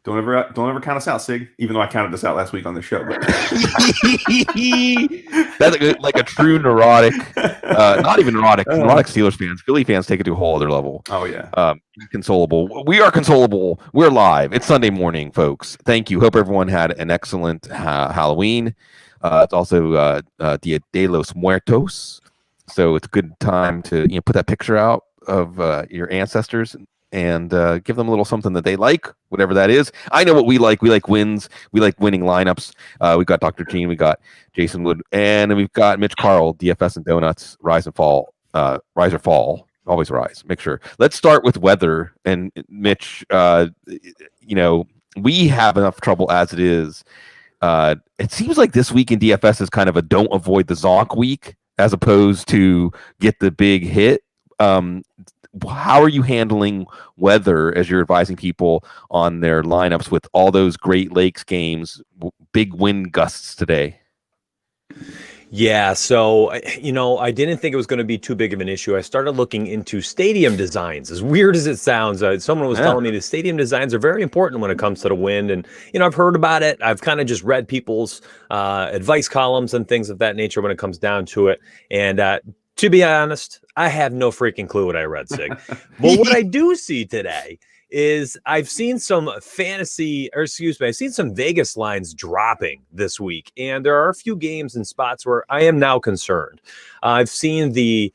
Don't ever count us out, Sig. Even though I counted us out last week on the show. But That's like a true neurotic, not even neurotic Steelers fans. Philly fans take it to a whole other level. Oh yeah. Inconsolable. We are consolable. We're live. It's Sunday morning, folks. Thank you. Hope everyone had an excellent Halloween. It's also Dia de los Muertos, so it's a good time to put that picture out of your ancestors and give them a little something that they like, whatever that is. I know what we like. We like wins. We like winning lineups. We've got Dr. Gene. We got Jason Wood. And then we've got Mitch Carl, DFS and Donuts, rise and fall. Rise or fall. Always rise. Make sure. Let's start with weather. And Mitch, we have enough trouble as it is. It seems like this week in DFS is kind of a don't avoid the zonk week as opposed to get the big hit. How are you handling weather as you're advising people on their lineups with all those Great Lakes games, big wind gusts today? Yeah, so, I didn't think it was going to be too big of an issue. I started looking into stadium designs. As weird as it sounds, someone was telling me the stadium designs are very important when it comes to the wind. And, I've heard about it. I've kind of just read people's advice columns and things of that nature when it comes down to it. And to be honest, I have no freaking clue what I read, Sig. But what I do see today is I've seen some I've seen some Vegas lines dropping this week. And there are a few games and spots where I am now concerned. I've seen the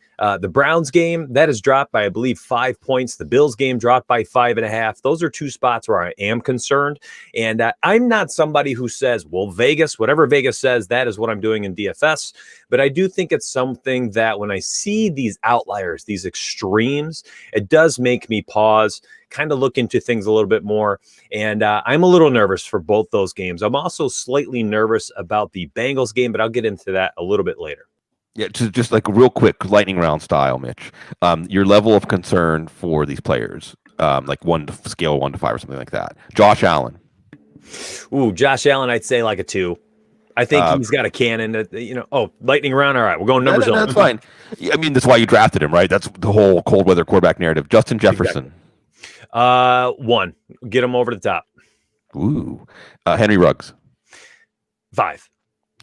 Browns game that has dropped by, I believe, 5 points. The Bills game dropped by 5.5. Those are two spots where I am concerned. And I'm not somebody who says, well, Vegas, whatever Vegas says, that is what I'm doing in DFS. But I do think it's something that when I see these outliers, these extremes, it does make me pause, kind of look into things a little bit more. And I'm a little nervous for both those games. I'm also slightly nervous about the Bengals game, but I'll get into that a little bit later. Yeah, just like real quick, lightning round style, Mitch. Your level of concern for these players, like scale 1 to 5 or something like that. Josh Allen. Ooh, Josh Allen, I'd say like a 2. I think he's got a cannon. Lightning round. All right, we're going numbers. That's fine. I mean, that's why you drafted him, right? That's the whole cold weather quarterback narrative. Justin Jefferson. Exactly. 1. Get him over the top. Ooh. Henry Ruggs. 5.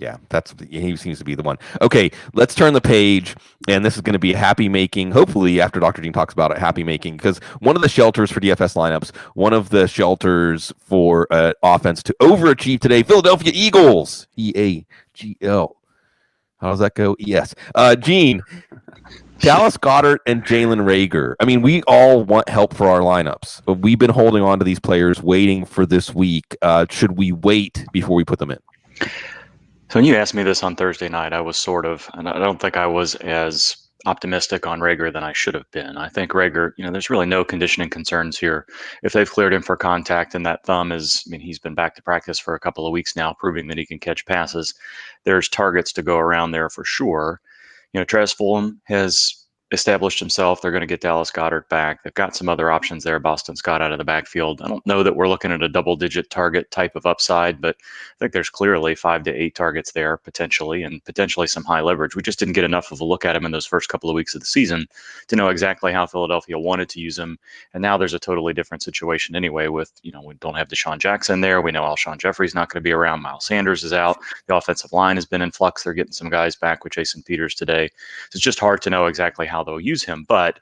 Yeah, he seems to be the one. Okay, let's turn the page, and this is going to be happy making. Hopefully, after Dr. Dean talks about it, happy making, because one of the shelters for DFS lineups, one of the shelters for offense to overachieve today, Philadelphia Eagles, EAGL. How does that go? Yes. Gene, Dallas Goedert and Jalen Reagor. I mean, we all want help for our lineups, but we've been holding on to these players, waiting for this week. Should we wait before we put them in? So when you asked me this on Thursday night, I was and I don't think I was as optimistic on Reagor than I should have been. I think Reagor, there's really no conditioning concerns here. If they've cleared him for contact and that thumb he's been back to practice for a couple of weeks now, proving that he can catch passes, there's targets to go around there for sure. Travis Fulham has established himself. They're going to get Dallas Goedert back. They've got some other options there. Boston Scott out of the backfield. I don't know that we're looking at a double-digit target type of upside, but I think there's clearly 5 to 8 targets there potentially, and potentially some high leverage. We just didn't get enough of a look at him in those first couple of weeks of the season to know exactly how Philadelphia wanted to use him. And now there's a totally different situation anyway with, we don't have Deshaun Jackson there. We know Alshon Jeffrey's not going to be around. Miles Sanders is out. The offensive line has been in flux. They're getting some guys back with Jason Peters today. So it's just hard to know exactly how they'll use him. But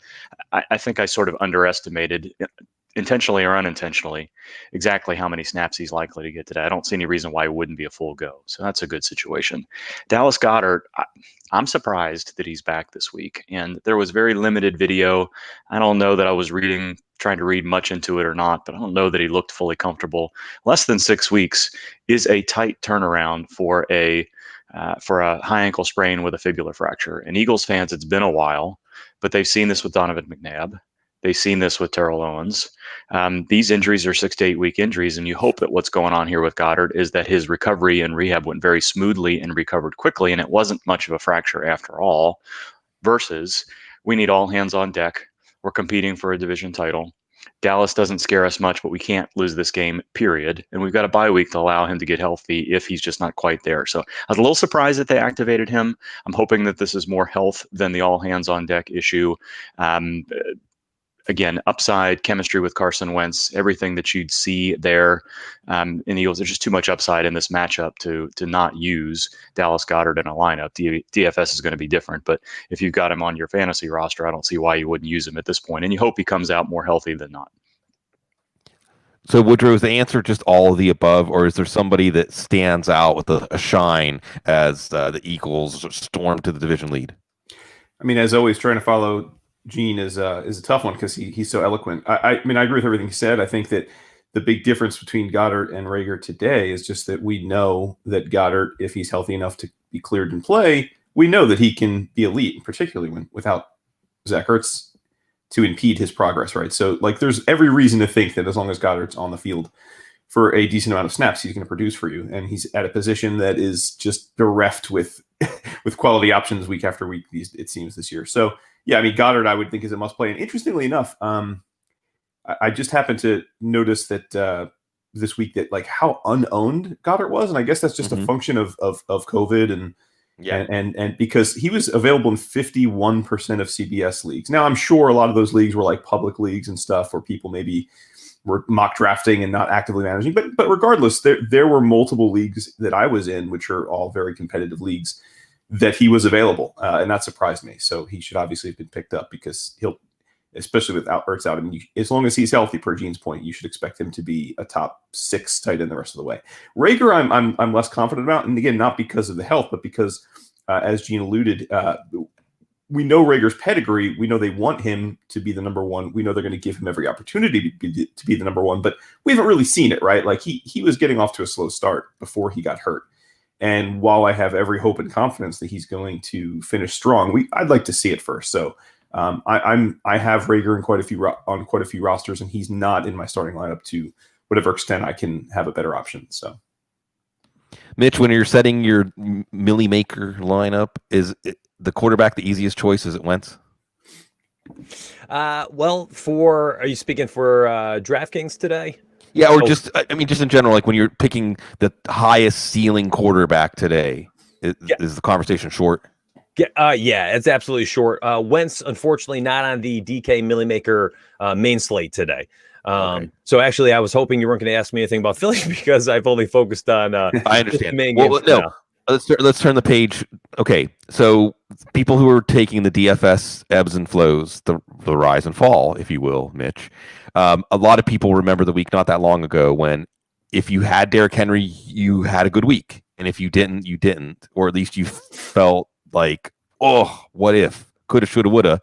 I think I sort of underestimated, intentionally or unintentionally, exactly how many snaps he's likely to get today. I don't see any reason why it wouldn't be a full go. So that's a good situation. Dallas Goedert, I'm surprised that he's back this week. And there was very limited video. I don't know that I was trying to read much into it or not, but I don't know that he looked fully comfortable. Less than 6 weeks is a tight turnaround for a high ankle sprain with a fibular fracture. And Eagles fans, it's been a while, but they've seen this with Donovan McNabb. They've seen this with Terrell Owens. These injuries are 6 to 8 week injuries, and you hope that what's going on here with Goedert is that his recovery and rehab went very smoothly and recovered quickly, and it wasn't much of a fracture after all, versus we need all hands on deck. We're competing for a division title. Dallas doesn't scare us much, but we can't lose this game, period. And we've got a bye week to allow him to get healthy if he's just not quite there. So I was a little surprised that they activated him. I'm hoping that this is more health than the all hands on deck issue. again, upside, chemistry with Carson Wentz, everything that you'd see there in the Eagles. There's just too much upside in this matchup to not use Dallas Goedert in a lineup. DFS is going to be different, but if you've got him on your fantasy roster, I don't see why you wouldn't use him at this point. And you hope he comes out more healthy than not. So, Woodrow, is the answer just all of the above, or is there somebody that stands out with a shine as the Eagles storm to the division lead? I mean, as always, trying to follow Gene is a tough one because he's so eloquent. I mean, I agree with everything he said. I think that the big difference between Goedert and Reagor today is just that we know that Goedert, if he's healthy enough to be cleared and play, we know that he can be elite, particularly without Zach Ertz to impede his progress, right? So, like, there's every reason to think that as long as Goddard's on the field for a decent amount of snaps, he's going to produce for you. And he's at a position that is just bereft with with quality options week after week, it seems, this year. So, yeah, I mean, Goedert, I would think, is a must play. And interestingly enough, I just happened to notice that this week that, like, how unowned Goedert was. And I guess that's just a function of COVID and because he was available in 51% of CBS leagues. Now, I'm sure a lot of those leagues were like public leagues and stuff where people maybe were mock drafting and not actively managing. But regardless, there were multiple leagues that I was in, which are all very competitive leagues, that he was available. And that surprised me. So he should obviously have been picked up because he'll, especially without Ertz out, I mean, as long as he's healthy, per Gene's point, you should expect him to be a top 6 tight end the rest of the way. Reagor, I'm less confident about, and again, not because of the health, but because, as Gene alluded, we know Reagor's pedigree. We know they want him to be the number one. We know they're going to give him every opportunity to be the number one, but we haven't really seen it, right? Like he was getting off to a slow start before he got hurt. And while I have every hope and confidence that he's going to finish strong, I'd like to see it first. So I have Reagor in quite a few rosters, and he's not in my starting lineup to whatever extent I can have a better option. So, Mitch, when you're setting your Millie Maker lineup, is the quarterback the easiest choice? Is it Wentz? Well, are you speaking for DraftKings today? Yeah, or just in general, like when you're picking the highest ceiling quarterback today, is the conversation short? Yeah, it's absolutely short. Wentz, unfortunately, not on the DK Millie Maker main slate today. Okay. So actually, I was hoping you weren't going to ask me anything about Philly because I've only focused on. I understand. Main Well, games no, let's turn the page. Okay, so people who are taking the DFS ebbs and flows, the rise and fall, if you will, Mitch. A lot of people remember the week not that long ago when if you had Derrick Henry, you had a good week, and if you didn't, you didn't, or at least you felt like, oh, what if? Coulda, shoulda, woulda.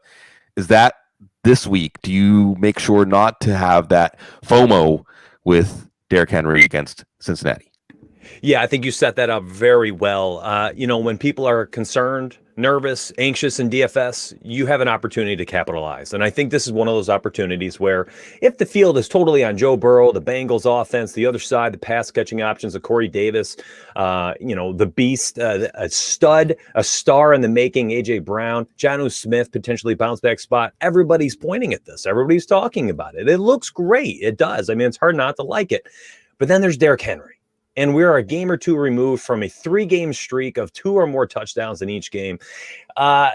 Is that this week? Do you make sure not to have that FOMO with Derrick Henry against Cincinnati? Yeah, I think you set that up very well. When people are concerned, nervous, anxious in DFS, you have an opportunity to capitalize. And I think this is one of those opportunities where if the field is totally on Joe Burrow, the Bengals offense, the other side, the pass catching options of Corey Davis, the beast, a stud, a star in the making, A.J. Brown, Jonnu Smith, potentially bounce back spot. Everybody's pointing at this. Everybody's talking about it. It looks great. It does. I mean, it's hard not to like it. But then there's Derrick Henry. And we're a game or two removed from a 3-game streak of 2 or more touchdowns in each game.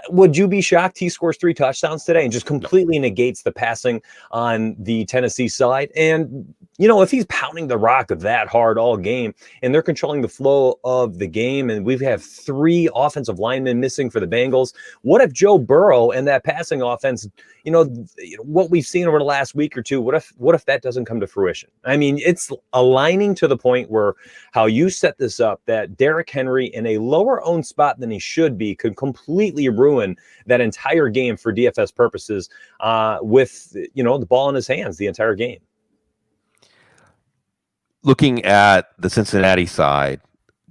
Would you be shocked he scores 3 touchdowns today and just completely negates the passing on the Tennessee side? And, if he's pounding the rock that hard all game and they're controlling the flow of the game and we have 3 offensive linemen missing for the Bengals, what if Joe Burrow and that passing offense, what we've seen over the last week or two, what if that doesn't come to fruition? I mean, it's aligning to the point where how you set this up, that Derrick Henry in a lower owned spot than he should be could completely ruin that entire game for DFS purposes with, the ball in his hands the entire game. Looking at the Cincinnati side,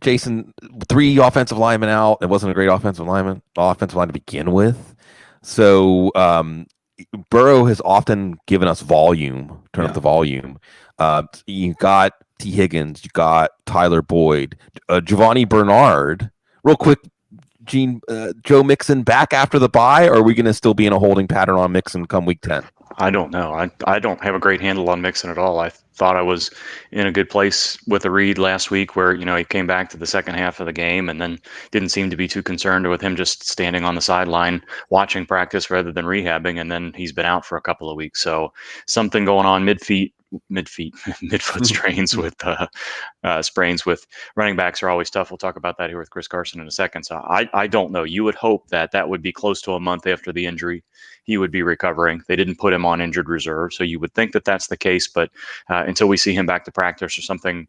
Jason, 3 offensive linemen out. It wasn't a great offensive line to begin with. So Burrow has often given us volume, up the volume. You got T. Higgins, you got Tyler Boyd, Giovanni Bernard. Real quick, Gene, Joe Mixon back after the bye, or are we going to still be in a holding pattern on Mixon come week 10? I don't know. I don't have a great handle on Mixon at all. I thought I was in a good place with a read last week where, he came back to the second half of the game and then didn't seem to be too concerned with him just standing on the sideline watching practice rather than rehabbing. And then he's been out for a couple of weeks. So something going on midfoot strains with sprains with running backs are always tough. We'll talk about that here with Chris Carson in a second. So I don't know. You would hope that would be close to a month after the injury. He would be recovering. They didn't put him on injured reserve. So you would think that that's the case. But until we see him back to practice or something,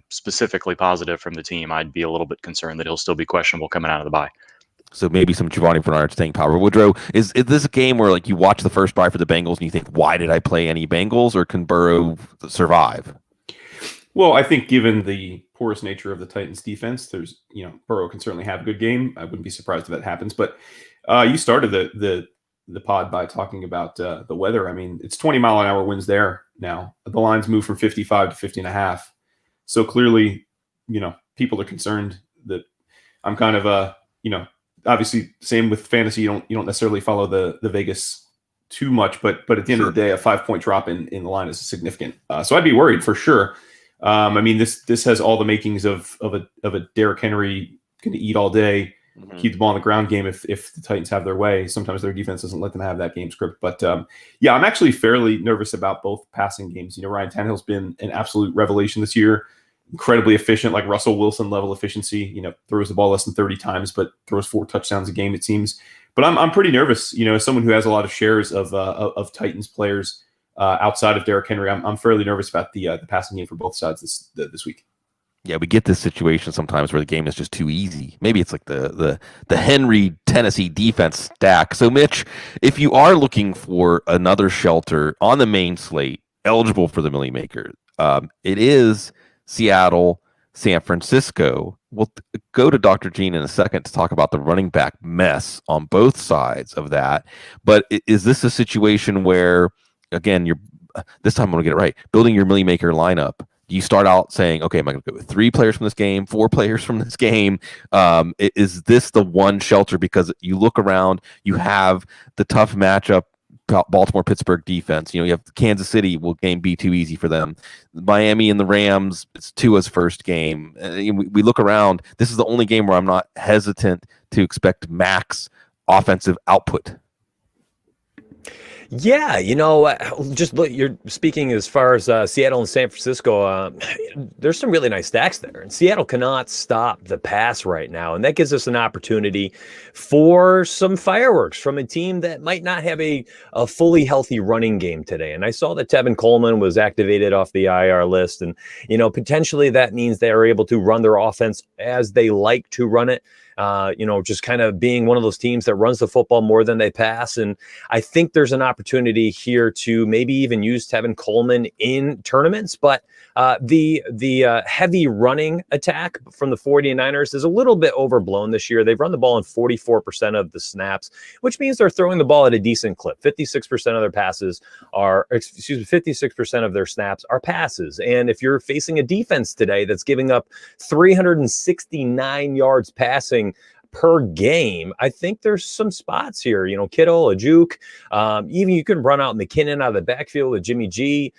specifically positive from the team, I'd be a little bit concerned that he'll still be questionable coming out of the bye. So maybe some Giovanni Bernard staying power. Woodrow, is this a game where you watch the first drive for the Bengals and you think, why did I play any Bengals, or can Burrow survive? Well, I think given the porous nature of the Titans defense, there's, Burrow can certainly have a good game. I wouldn't be surprised if that happens. But you started the pod by talking about the weather. I mean, it's 20-mile-an-hour winds there now. The lines moved from 55 to 50.5. So clearly, people are concerned that I'm kind of obviously same with fantasy. You don't necessarily follow the Vegas too much, but at the end of the day, a 5-point drop in the line is significant. So I'd be worried for sure. I mean, this has all the makings of a Derrick Henry going to eat all day, keep the ball on the ground game if the Titans have their way. Sometimes their defense doesn't let them have that game script. But yeah, I'm actually fairly nervous about both passing games. Ryan Tannehill's been an absolute revelation this year. Incredibly efficient, like Russell Wilson level efficiency. Throws the ball less than 30 times, but throws 4 touchdowns a game, it seems. But I'm pretty nervous. As someone who has a lot of shares of Titans players outside of Derrick Henry, I'm fairly nervous about the passing game for both sides this week. Yeah, we get this situation sometimes where the game is just too easy. Maybe it's like the Henry Tennessee defense stack. So, Mitch, if you are looking for another shelter on the main slate eligible for the Millie Maker, it is Seattle, San Francisco. We'll go to Dr. Gene in a second to talk about the running back mess on both sides of that. But is this a situation where, again, this time I'm going to get it right, building your Millie Maker lineup? Do you start out saying, okay, am I going to go with 3 players from this game, 4 players from this game? Is this the one shelter? Because you look around, you have the tough matchup, Baltimore-Pittsburgh defense. You have Kansas City. Will game be too easy for them? Miami and the Rams, it's Tua's first game. We look around. This is the only game where I'm not hesitant to expect max offensive output. Yeah, just look, you're speaking as far as Seattle and San Francisco. There's some really nice stacks there, and Seattle cannot stop the pass right now, and that gives us an opportunity for some fireworks from a team that might not have a fully healthy running game today. And I saw that Tevin Coleman was activated off the IR list, and potentially that means they are able to run their offense as they like to run it. Just kind of being one of those teams that runs the football more than they pass. And I think there's an opportunity here to maybe even use Tevin Coleman in tournaments. But the heavy running attack from the 49ers is a little bit overblown this year. They've run the ball in 44% of the snaps, which means they're throwing the ball at a decent clip. 56% of their passes are, 56% of their snaps are passes. And if you're facing a defense today that's giving up 369 yards passing per game, I think there's some spots here. Kittle, a juke. Even you can run out McKinnon out of the backfield with Jimmy G.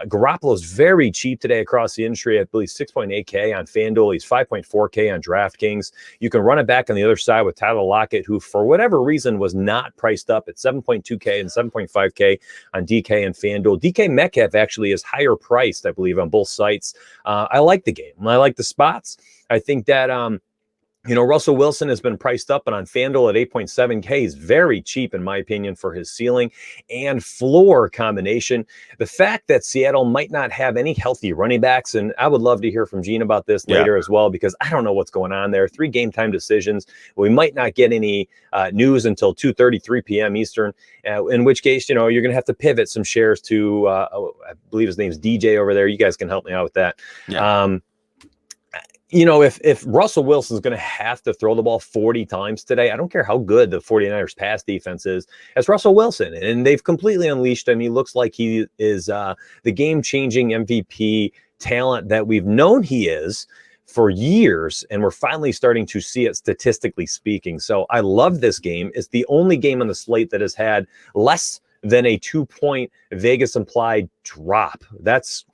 Garoppolo's very cheap today across the industry. I believe 6.8K on FanDuel. He's 5.4K on DraftKings. You can run it back on the other side with Tyler Lockett, who for whatever reason was not priced up at 7.2K and 7.5K on DK and FanDuel. DK Metcalf actually is higher priced, I believe, on both sites. I like the game. I like the spots. I think that Russell Wilson has been priced up, and on FanDuel at 8.7K is very cheap, in my opinion, for his ceiling and floor combination. The fact that Seattle might not have any healthy running backs, and I would love to hear from Gene about this later as well, because I don't know what's going on there. 3 game time decisions. We might not get any news until 2:33 p.m. Eastern, in which case, you're going to have to pivot some shares to, I believe his name's DJ over there. You guys can help me out with that. Yeah. If Russell Wilson's going to have to throw the ball 40 times today, I don't care how good the 49ers pass defense is, it's Russell Wilson. And they've completely unleashed him. He looks like he is the game-changing MVP talent that we've known he is for years, and we're finally starting to see it statistically speaking. So I love this game. It's the only game on the slate that has had less than a 2-point Vegas implied drop. That's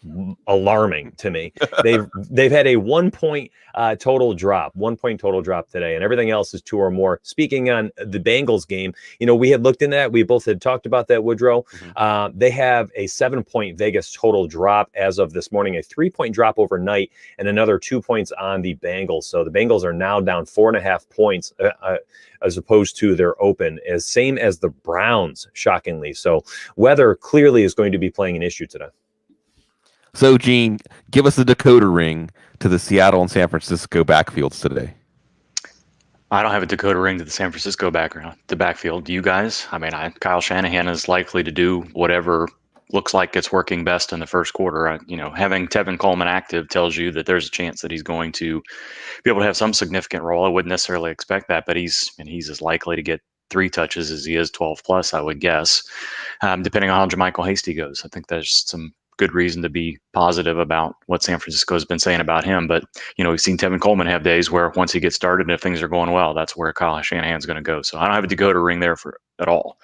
alarming to me. They've had a 1 point total drop, 1 point total drop today, and everything else is 2 or more. Speaking on the Bengals game, we had looked into that. We both had talked about that, Woodrow. Mm-hmm. They have a 7-point Vegas total drop as of this morning, a 3-point drop overnight, and another 2 points on the Bengals. So the Bengals are now down 4.5 points as opposed to their open, as same as the Browns, shockingly. So weather clearly is going to be playing an issue today. So, Gene, give us a decoder ring to the Seattle and San Francisco backfields today. I don't have a decoder ring to the San Francisco backfield. Do you guys? I mean, Kyle Shanahan is likely to do whatever looks like it's working best in the first quarter. Having Tevin Coleman active tells you that there's a chance that he's going to be able to have some significant role. I wouldn't necessarily expect that, but he's as likely to get 3 touches as he is 12 plus, I would guess, depending on how JaMychal Hasty goes. I think there's some good reason to be positive about what San Francisco has been saying about him. But, we've seen Tevin Coleman have days where once he gets started and if things are going well, that's where Kyle Shanahan's going to go. So I don't have a decoder ring there at all.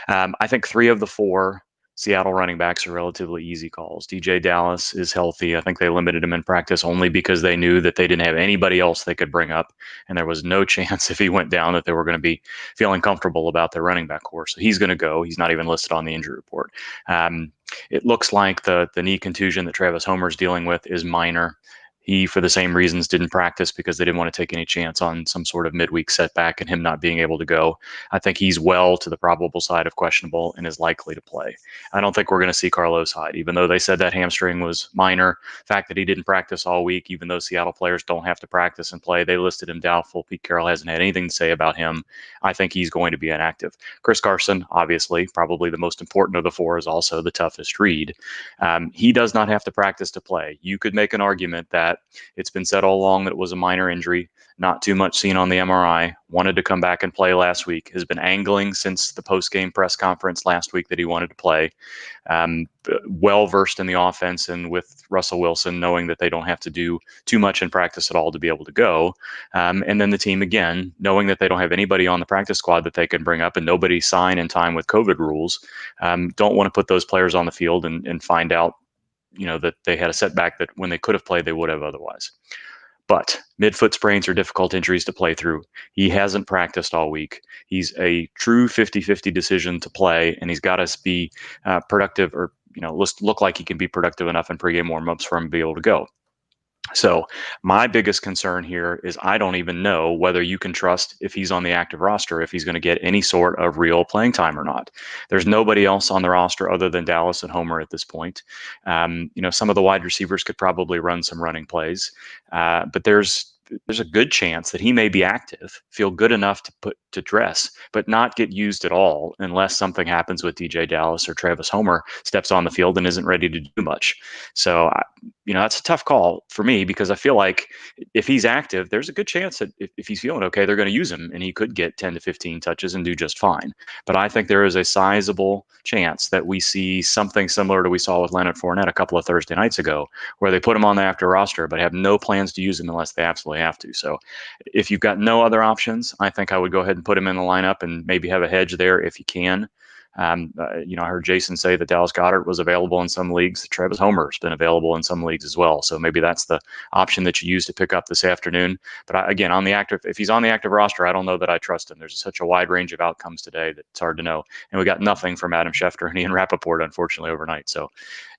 I think 3 of the 4 Seattle running backs are relatively easy calls. DJ Dallas is healthy. I think they limited him in practice only because they knew that they didn't have anybody else they could bring up. And there was no chance if he went down that they were going to be feeling comfortable about their running back core. So he's going to go. He's not even listed on the injury report. It looks like the knee contusion that Travis Homer's dealing with is minor. He, for the same reasons, didn't practice because they didn't want to take any chance on some sort of midweek setback and him not being able to go. I think he's well to the probable side of questionable and is likely to play. I don't think we're going to see Carlos Hyde, even though they said that hamstring was minor. The fact that he didn't practice all week, even though Seattle players don't have to practice and play, they listed him doubtful. Pete Carroll hasn't had anything to say about him. I think he's going to be inactive. Chris Carson, obviously, probably the most important of the 4, is also the toughest read. He does not have to practice to play. You could make an argument that it's been said all along that it was a minor injury, not too much seen on the MRI, wanted to come back and play last week, has been angling since the post-game press conference last week that he wanted to play. Well-versed in the offense and with Russell Wilson, knowing that they don't have to do too much in practice at all to be able to go. And then the team, again, knowing that they don't have anybody on the practice squad that they can bring up and nobody sign in time with COVID rules, don't want to put those players on the field and find out that they had a setback that when they could have played, they would have otherwise. But midfoot sprains are difficult injuries to play through. He hasn't practiced all week. He's a true 50-50 decision to play, and he's got to be productive or, look like he can be productive enough in pregame warmups for him to be able to go. So my biggest concern here is I don't even know whether you can trust if he's on the active roster, if he's going to get any sort of real playing time or not. There's nobody else on the roster other than Dallas and Homer at this point. Some of the wide receivers could probably run some running plays, but there's a good chance that he may be active, feel good enough to dress, but not get used at all unless something happens with DJ Dallas or Travis Homer steps on the field and isn't ready to do much. So, that's a tough call for me because I feel like if he's active, there's a good chance that if he's feeling okay, they're going to use him and he could get 10 to 15 touches and do just fine. But I think there is a sizable chance that we see something similar to we saw with Leonard Fournette a couple of Thursday nights ago, where they put him on the active roster, but have no plans to use him unless they absolutely have to. So if you've got no other options, I think I would go ahead and put him in the lineup and maybe have a hedge there if you can. I heard Jason say that Dallas Goedert was available in some leagues. Travis Homer's been available in some leagues as well. So maybe that's the option that you use to pick up this afternoon. But again, if he's on the active roster, I don't know that I trust him. There's such a wide range of outcomes today that it's hard to know. And we got nothing from Adam Schefter and Ian Rappaport, unfortunately, overnight. So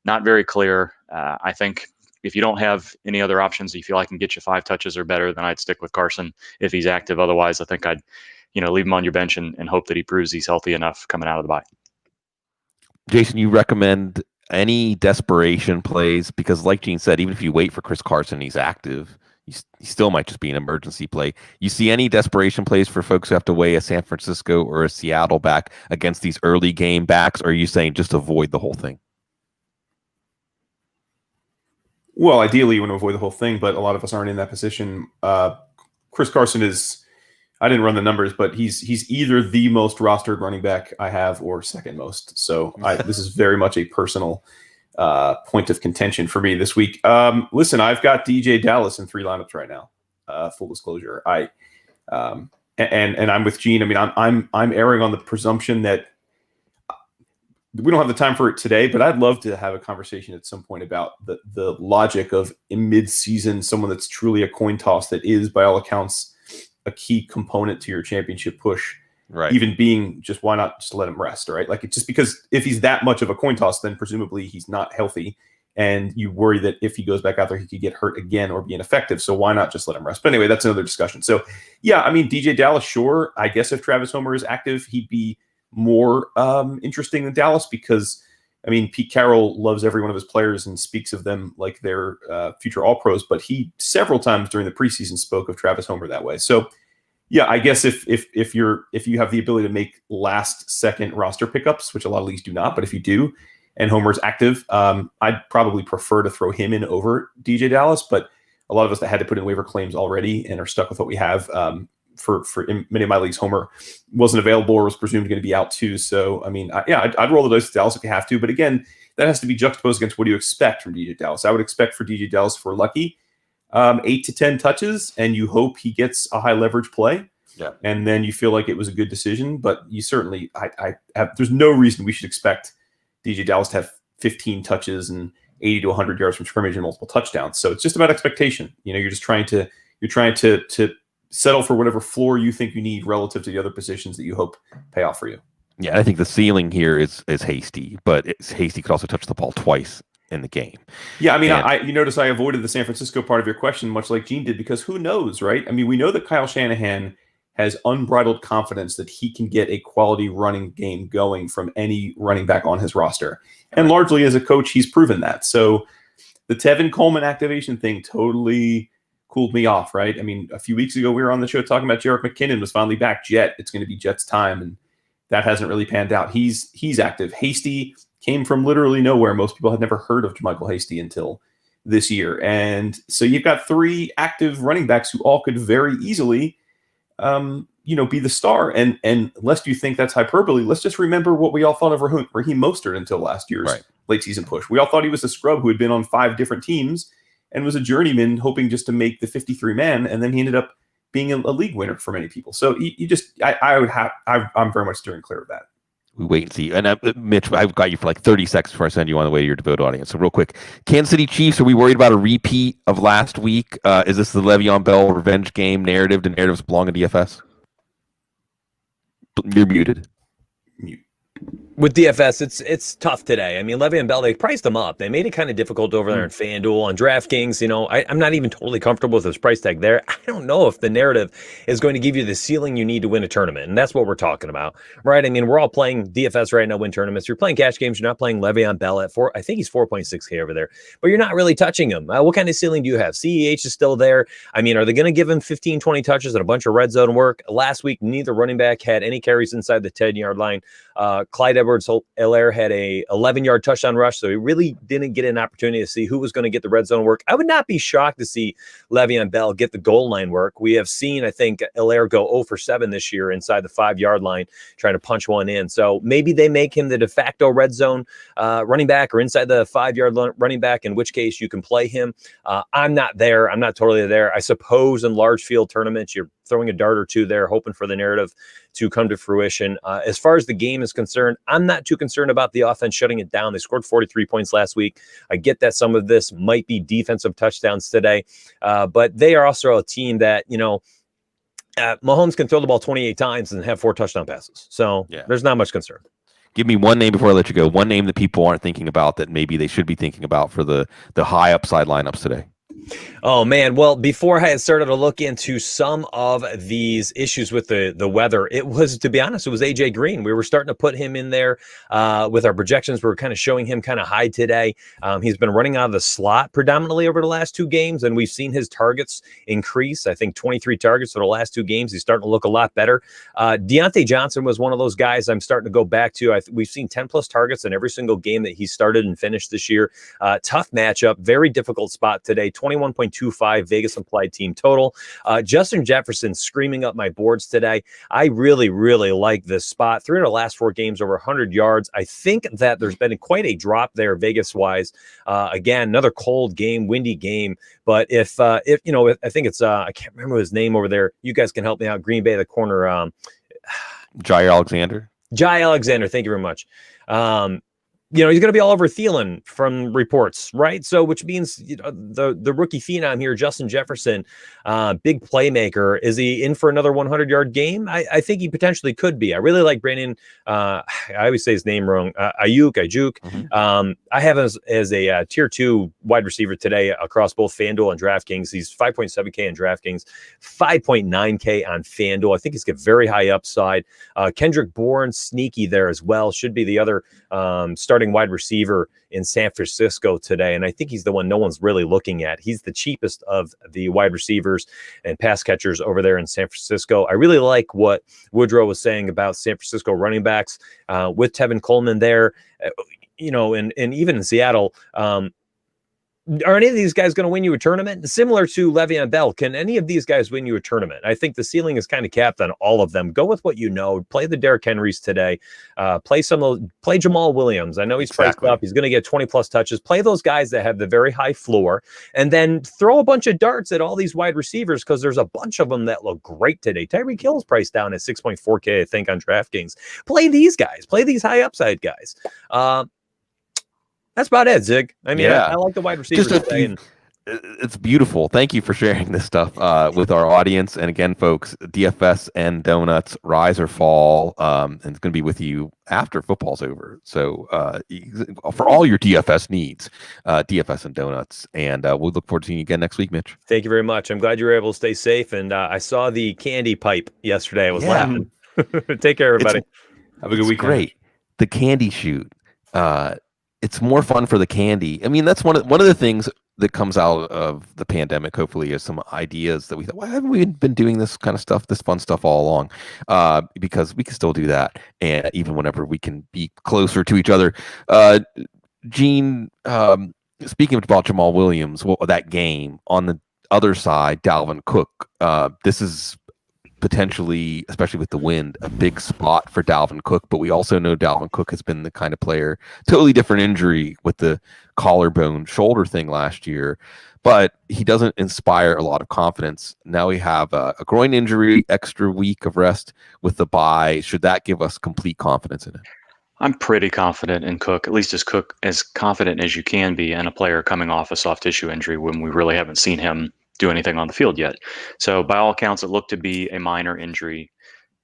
not very clear. I think if you don't have any other options, you feel I can get you 5 touches or better, then I'd stick with Carson if he's active. Otherwise, I think I'd leave him on your bench and hope that he proves he's healthy enough coming out of the bye. Jason, you recommend any desperation plays? Because like Gene said, even if you wait for Chris Carson, he's active, he still might just be an emergency play. You see any desperation plays for folks who have to weigh a San Francisco or a Seattle back against these early game backs? Or are you saying just avoid the whole thing? Well, ideally, you want to avoid the whole thing, but a lot of us aren't in that position. Chris Carson is, I didn't run the numbers, but he's either the most rostered running back I have or second most. So this is very much a personal point of contention for me this week. Listen, I've got DJ Dallas in 3 lineups right now. Full disclosure, and I'm with Gene. I mean, I'm erring on the presumption that we don't have the time for it today, but I'd love to have a conversation at some point about the logic of in mid-season, someone that's truly a coin toss that is, by all accounts, a key component to your championship push. Right. Even being just, why not just let him rest, right? Like, it's just because if he's that much of a coin toss, then presumably he's not healthy, and you worry that if he goes back out there, he could get hurt again or be ineffective. So why not just let him rest? But anyway, that's another discussion. So yeah, I mean, DJ Dallas, sure. I guess if Travis Homer is active, he'd be more interesting than Dallas, because I mean, Pete Carroll loves every one of his players and speaks of them like they're future All-Pros, but he several times during the preseason spoke of Travis Homer that way. So yeah, I guess if you have the ability to make last second roster pickups, which a lot of leagues do not, but if you do, and Homer's active, I'd probably prefer to throw him in over DJ Dallas. But a lot of us that had to put in waiver claims already and are stuck with what we have, for in many of my leagues, Homer wasn't available or was presumed going to be out too. So I mean, I'd roll the dice with Dallas if you have to, but again, that has to be juxtaposed against what do you expect from DJ Dallas. I would expect for DJ Dallas, if we're lucky, 8 to 10 touches, and you hope he gets a high leverage play. Yeah. And then you feel like it was a good decision, but you certainly, there's no reason we should expect DJ Dallas to have 15 touches and 80 to 100 yards from scrimmage and multiple touchdowns. So it's just about expectation. You know, you're trying to settle for whatever floor you think you need relative to the other positions that you hope pay off for you. Yeah, I think the ceiling here is Hasty, but Hasty could also touch the ball twice in the game. Yeah, I mean, you notice I avoided the San Francisco part of your question, much like Gene did, because who knows, right? I mean, we know that Kyle Shanahan has unbridled confidence that he can get a quality running game going from any running back on his roster. And largely as a coach, he's proven that. So the Tevin Coleman activation thing totally cooled me off, right? I mean, a few weeks ago, we were on the show talking about Jerick McKinnon was finally back. Jet, it's going to be Jet's time. And that hasn't really panned out. He's active. Hasty came from literally nowhere. Most people had never heard of JaMycal Hasty until this year. And so you've got 3 active running backs who all could very easily be the star. And lest you think that's hyperbole, let's just remember what we all thought of Raheem Mostert until last year's late season push. We all thought he was a scrub who had been on 5 different teams and was a journeyman hoping just to make the 53-man, and then he ended up being a league winner for many people. So I'm very much steering clear of that. We wait and see. And Mitch, I've got you for like 30 seconds before I send you on the way to your devoted audience. So real quick, Kansas City Chiefs, are we worried about a repeat of last week? Is this the Le'Veon Bell revenge game narrative? Do narratives belong in DFS? You're muted. With DFS, it's tough today. I mean, Le'Veon Bell, they priced him up. They made it kind of difficult over there in FanDuel, on DraftKings. You know, I'm not even totally comfortable with this price tag there. I don't know if the narrative is going to give you the ceiling you need to win a tournament, and that's what we're talking about, right? I mean, we're all playing DFS right now, win tournaments. You're playing cash games. You're not playing Le'Veon Bell at 4. I think he's 4.6K over there, but you're not really touching him. What kind of ceiling do you have? CEH is still there. I mean, are they going to give him 15, 20 touches and a bunch of red zone work? Last week, neither running back had any carries inside the 10-yard line. Clyde Edwards-Helaire had a 11-yard touchdown rush, so he really didn't get an opportunity to see who was going to get the red zone work. I would not be shocked to see Le'Veon Bell get the goal line work. We have seen, I think, Helaire go 0 for 7 this year inside the 5-yard line, trying to punch one in. So maybe they make him the de facto red zone running back, or inside the 5-yard running back, in which case you can play him. I'm not there. I'm not totally there. I suppose in large field tournaments, you're throwing a dart or two there, hoping for the narrative to come to fruition. As far as the game is concerned, I'm not too concerned about the offense shutting it down. They scored 43 points last week. I get that some of this might be defensive touchdowns today, but they are also a team that, Mahomes can throw the ball 28 times and have 4 touchdown passes. So there's not much concern. Give me one name before I let you go. One name that people aren't thinking about that maybe they should be thinking about for the high upside lineups today. Oh, man. Well, before I had started to look into some of these issues with the weather, it was, to be honest, it was AJ Green. We were starting to put him in there with our projections. We were kind of showing him kind of high today. He's been running out of the slot predominantly over the last 2 games, and we've seen his targets increase. I think 23 targets for the last 2 games. He's starting to look a lot better. Deontay Johnson was one of those guys I'm starting to go back to. We've seen 10-plus targets in every single game that he started and finished this year. Tough matchup, very difficult spot today, 21.25 Vegas implied team total. Justin Jefferson screaming up my boards today. I really, really like this spot. 3 of the last 4 games over 100 yards. I think that there's been quite a drop there Vegas-wise. Again, another cold game, windy game. But if I think it's I can't remember his name over there. You guys can help me out. Green Bay, the corner. Jair Alexander. Jai Alexander, thank you very much. he's going to be all over Thielen from reports, right? So, which means the rookie phenom here, Justin Jefferson, big playmaker. Is he in for another 100-yard game? I think he potentially could be. I really like Brandon. I always say his name wrong. Ayuk. Mm-hmm. I have him as a tier 2 wide receiver today across both FanDuel and DraftKings. He's 5.7K in DraftKings, 5.9K on FanDuel. I think he's got very high upside. Kendrick Bourne, sneaky there as well. Should be the other starting wide receiver in San Francisco today. And I think he's the one no one's really looking at. He's the cheapest of the wide receivers and pass catchers over there in San Francisco. I really like what Woodrow was saying about San Francisco running backs with Tevin Coleman there, and even in Seattle. Are any of these guys going to win you a tournament? Similar to Le'Veon Bell, can any of these guys win you a tournament? I think the ceiling is kind of capped on all of them. Go with what you know. Play the Derrick Henrys today. Play Jamal Williams. I know he's priced up. He's going to get 20-plus touches. Play those guys that have the very high floor, and then throw a bunch of darts at all these wide receivers because there's a bunch of them that look great today. Tyreek Hill's priced down at 6.4K, I think, on DraftKings. Play these guys. Play these high upside guys. That's about it, Zig. I mean, I like the wide receivers today. It's beautiful. Thank you for sharing this stuff with our audience. And again, folks, DFS and Donuts, rise or fall, and it's going to be with you after football's over. So for all your DFS needs, DFS and Donuts. And we'll look forward to seeing you again next week, Mitch. Thank you very much. I'm glad you were able to stay safe. And I saw the candy pipe yesterday. I was laughing. Take care, everybody. Have a good weekend. Great. The candy shoot. It's more fun for the candy. I mean, that's one of the things that comes out of the pandemic, hopefully, is some ideas that we thought, why haven't we been doing this kind of stuff, this fun stuff all along? Because we can still do that, and even whenever we can be closer to each other. Gene, speaking about Jamal Williams, that game, on the other side, Dalvin Cook, this is potentially, especially with the wind, a big spot for Dalvin Cook. But we also know Dalvin Cook has been the kind of player, totally different injury with the collarbone shoulder thing last year, but he doesn't inspire a lot of confidence. Now we have a groin injury, extra week of rest with the bye. Should that give us complete confidence in it? I'm pretty confident in Cook, at least as confident as you can be in a player coming off a soft tissue injury when we really haven't seen him do anything on the field yet. So by all accounts, it looked to be a minor injury.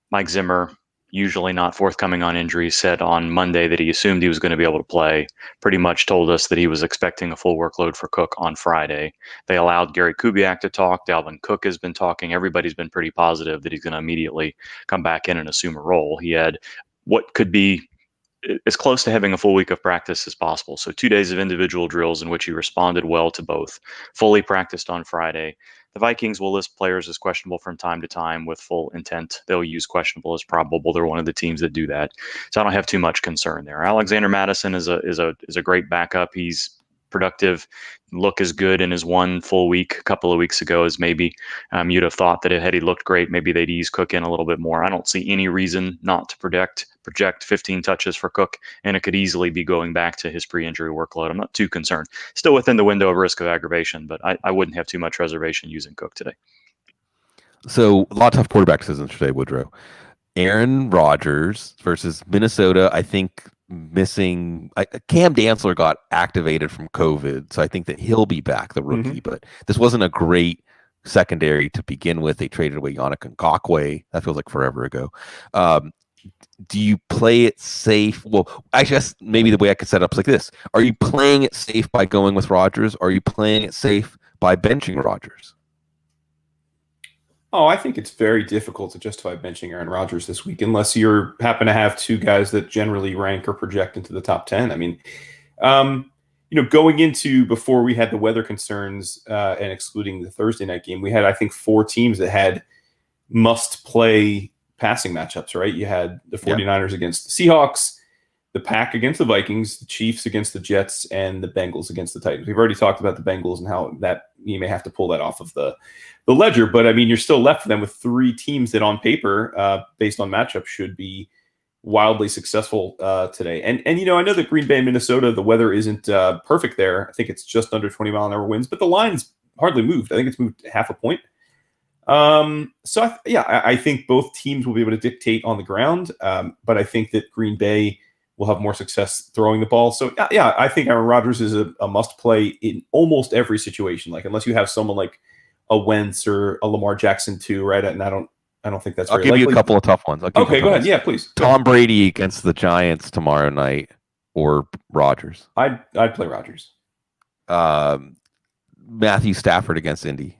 Mike Zimmer, usually not forthcoming on injuries, said on Monday that he assumed he was going to be able to play. Pretty much told us that he was expecting a full workload for Cook on Friday. They allowed Gary Kubiak to talk. Dalvin Cook has been talking. Everybody's been pretty positive that he's going to immediately come back in and assume a role. He had what could be as close to having a full week of practice as possible. So 2 days of individual drills in which he responded well to both. Fully practiced on Friday. The Vikings will list players as questionable from time to time with full intent. They'll use questionable as probable. They're one of the teams that do that. So I don't have too much concern there. Alexander Mattison is a great backup. He's productive, look as good in his one full week a couple of weeks ago as maybe you'd have thought that had he looked great, maybe they'd ease Cook in a little bit more. I don't see any reason not to project 15 touches for Cook, and it could easily be going back to his pre-injury workload. I'm not too concerned. Still within the window of risk of aggravation, but I wouldn't have too much reservation using Cook today. So a lot of tough quarterback decisions today, Woodrow. Aaron Rodgers versus Minnesota, I think missing Cam Dantzler got activated from COVID, so I think that he'll be back, the rookie. But this wasn't a great secondary to begin with. They traded away Yannick Ngakoue. That feels like forever ago. Do you play it safe? Well, I guess maybe the way I could set it up is like this. Are you playing it safe by going with Rodgers? Or are you playing it safe by benching Rodgers? Oh, I think it's very difficult to justify benching Aaron Rodgers this week unless you happen to have two guys that generally rank or project into the top 10. I mean, going into before we had the weather concerns and excluding the Thursday night game, we had, I think, 4 teams that had must-play passing matchups, right? You had the 49ers against the Seahawks, the Pack against the Vikings, the Chiefs against the Jets, and the Bengals against the Titans. We've already talked about the Bengals and how that you may have to pull that off of the ledger, but I mean, you're still left then with 3 teams that on paper, based on matchup, should be wildly successful today. And I know that Green Bay and Minnesota, the weather isn't perfect there. I think it's just under 20-mile-an-hour winds, but the line's hardly moved. I think it's moved half a point. I think both teams will be able to dictate on the ground, but I think that Green Bay will have more success throwing the ball. So yeah, I think Aaron Rodgers is a must play in almost every situation. Like unless you have someone like a Wentz or a Lamar Jackson too, right? And I don't think that's. I'll give you a couple of tough ones. Okay, go ahead. Yeah, please. Tom Brady against the Giants tomorrow night, or Rodgers. I'd play Rodgers. Matthew Stafford against Indy.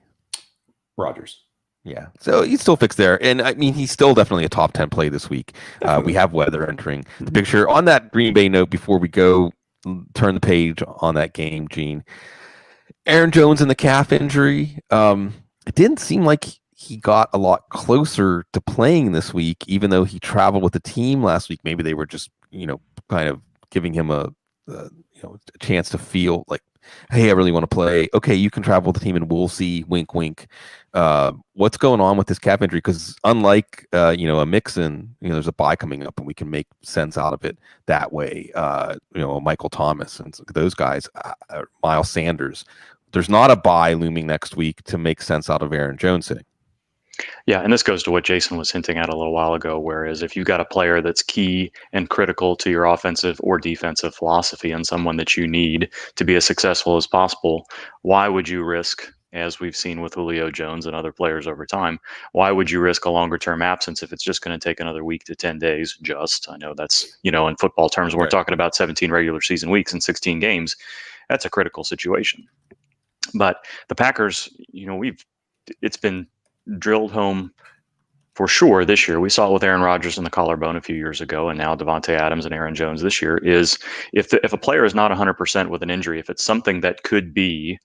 Rodgers. Yeah, so he's still fixed there, and I mean he's still definitely a top 10 play this week. We have weather entering the picture. On that Green Bay note, before we go turn the page on that game, Gene, Aaron Jones and the calf injury. It didn't seem like he got a lot closer to playing this week, even though he traveled with the team last week. Maybe they were just kind of giving him a chance to feel like, hey, I really want to play. Okay, you can travel with the team and we'll see. Wink, wink. What's going on with this calf injury? Because unlike a Mixon, there's a bye coming up and we can make sense out of it that way. Michael Thomas and those guys, Miles Sanders. There's not a bye looming next week to make sense out of Aaron Jones sitting. Yeah, and this goes to what Jason was hinting at a little while ago, whereas if you've got a player that's key and critical to your offensive or defensive philosophy and someone that you need to be as successful as possible, why would you risk, as we've seen with Julio Jones and other players over time, why would you risk a longer-term absence if it's just going to take another week to 10 days? I know that's, in football terms, we're talking about 17 regular season weeks and 16 games. That's a critical situation. But the Packers, it's been drilled home for sure this year. We saw it with Aaron Rodgers and the collarbone a few years ago, and now Devontae Adams and Aaron Jones this year, is if a player is not 100% with an injury, if it's something that could be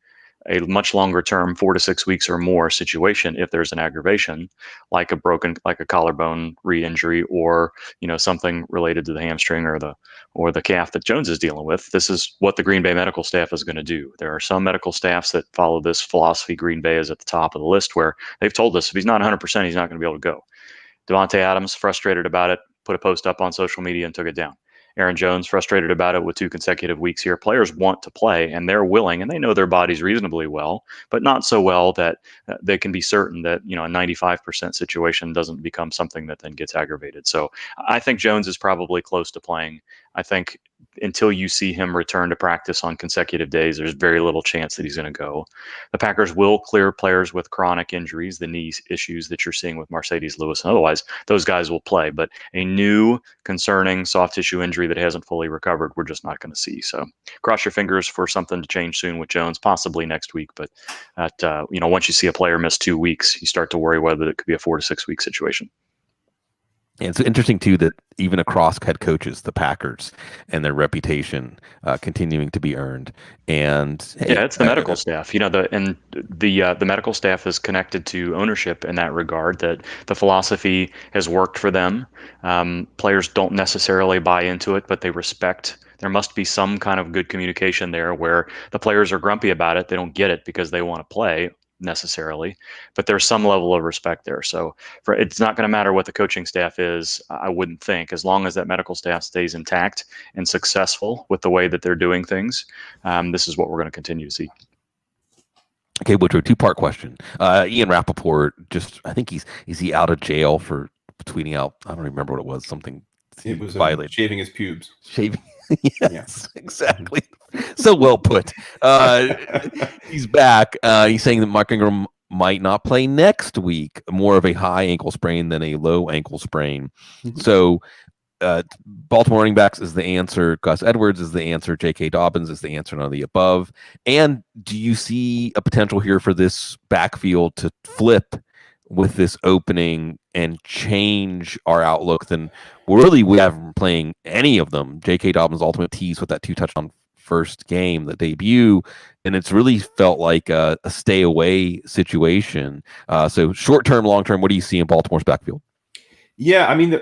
a much longer term, 4 to 6 weeks or more situation, if there's an aggravation like a collarbone re-injury or something related to the hamstring or the calf that Jones is dealing with, this is what the Green Bay medical staff is going to do. There are some medical staffs that follow this philosophy. Green Bay is at the top of the list, where they've told us if he's not 100%, he's not going to be able to go. Devontae Adams, frustrated about it, put a post up on social media and took it down. Aaron Jones, frustrated about it with 2 consecutive weeks here. Players want to play, and they're willing, and they know their bodies reasonably well, but not so well that they can be certain that a 95% situation doesn't become something that then gets aggravated. So I think Jones is probably close to playing. I think until you see him return to practice on consecutive days, there's very little chance that he's going to go. The Packers will clear players with chronic injuries, the knee issues that you're seeing with Mercedes Lewis, and otherwise those guys will play. But a new concerning soft tissue injury that hasn't fully recovered, we're just not going to see. So cross your fingers for something to change soon with Jones, possibly next week. But once you see a player miss 2 weeks, you start to worry whether it could be a 4 to 6 week situation. And it's interesting too that even across head coaches, the Packers and their reputation continuing to be earned. And it's the medical staff. The medical staff is connected to ownership in that regard. That the philosophy has worked for them. Players don't necessarily buy into it, but they respect. There must be some kind of good communication there, where the players are grumpy about it. They don't get it because they want to play necessarily, but there's some level of respect there. So it's not going to matter what the coaching staff is, I wouldn't think, as long as that medical staff stays intact and successful with the way that they're doing things. This is what we're going to continue to see. Okay, Woodrow, 2-part question. Ian Rappaport, I think is he out of jail for tweeting out, I don't remember what it was, something. It was violated. Shaving his pubes. Shaving. Yes, exactly. So well put. He's back. He's saying that Mark Ingram might not play next week, more of a high ankle sprain than a low ankle sprain. Mm-hmm. So Baltimore running backs is the answer. Gus Edwards is the answer. J.K. Dobbins is the answer, none of the above. And do you see a potential here for this backfield to flip with this opening and change our outlook? Then really we haven't playing any of them. J.K. Dobbins' ultimate tease with that 2-touchdown first game, the debut, and it's really felt like a stay away situation. So short term, long term, what do you see in Baltimore's backfield? Yeah, I mean,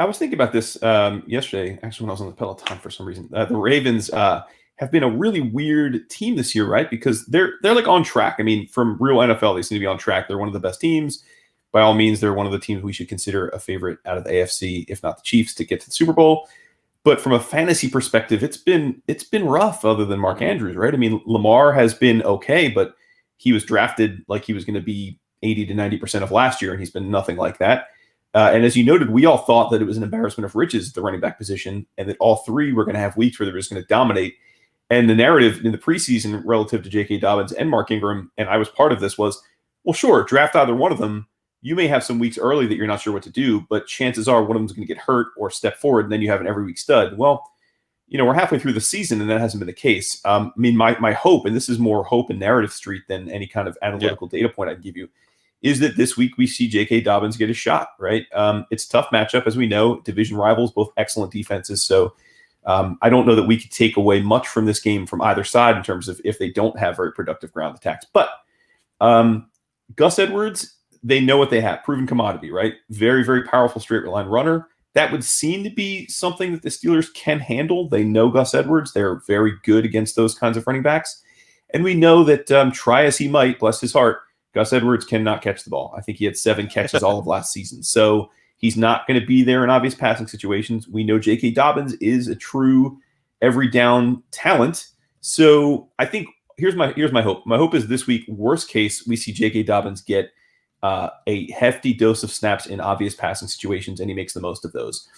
I was thinking about this yesterday, actually, when I was on the Peloton for some reason. The Ravens have been a really weird team this year, right? Because they're like on track. I mean, from real NFL, they seem to be on track. They're one of the best teams. By all means, they're one of the teams we should consider a favorite out of the AFC, if not the Chiefs, to get to the Super Bowl. But from a fantasy perspective, it's been rough other than Mark Andrews, right? I mean, Lamar has been okay, but he was drafted like he was going to be 80 to 90% of last year, and he's been nothing like that. And as you noted, we all thought that it was an embarrassment of riches at the running back position, and that all three were going to have weeks where they were just going to dominate. And the narrative in the preseason relative to J.K. Dobbins and Mark Ingram, and I was part of this, was, well, sure, draft either one of them. You may have some weeks early that you're not sure what to do, but chances are one of them is going to get hurt or step forward, and then you have an every week stud. Well, we're halfway through the season, and that hasn't been the case. My hope, and this is more hope and narrative street than any kind of analytical data point I can give you, is that this week we see J.K. Dobbins get a shot, right? It's a tough matchup, as we know. Division rivals, both excellent defenses. So I don't know that we could take away much from this game from either side in terms of if they don't have very productive ground attacks. But Gus Edwards, they know what they have. Proven commodity, right? Very, very powerful straight line runner. That would seem to be something that the Steelers can handle. They know Gus Edwards. They're very good against those kinds of running backs. And we know that try as he might, bless his heart, Gus Edwards cannot catch the ball. I think he had 7 catches all of last season. So he's not going to be there in obvious passing situations. We know J.K. Dobbins is a true every down talent. So I think here's my hope. My hope is this week, worst case, we see J.K. Dobbins get a hefty dose of snaps in obvious passing situations, and he makes the most of those.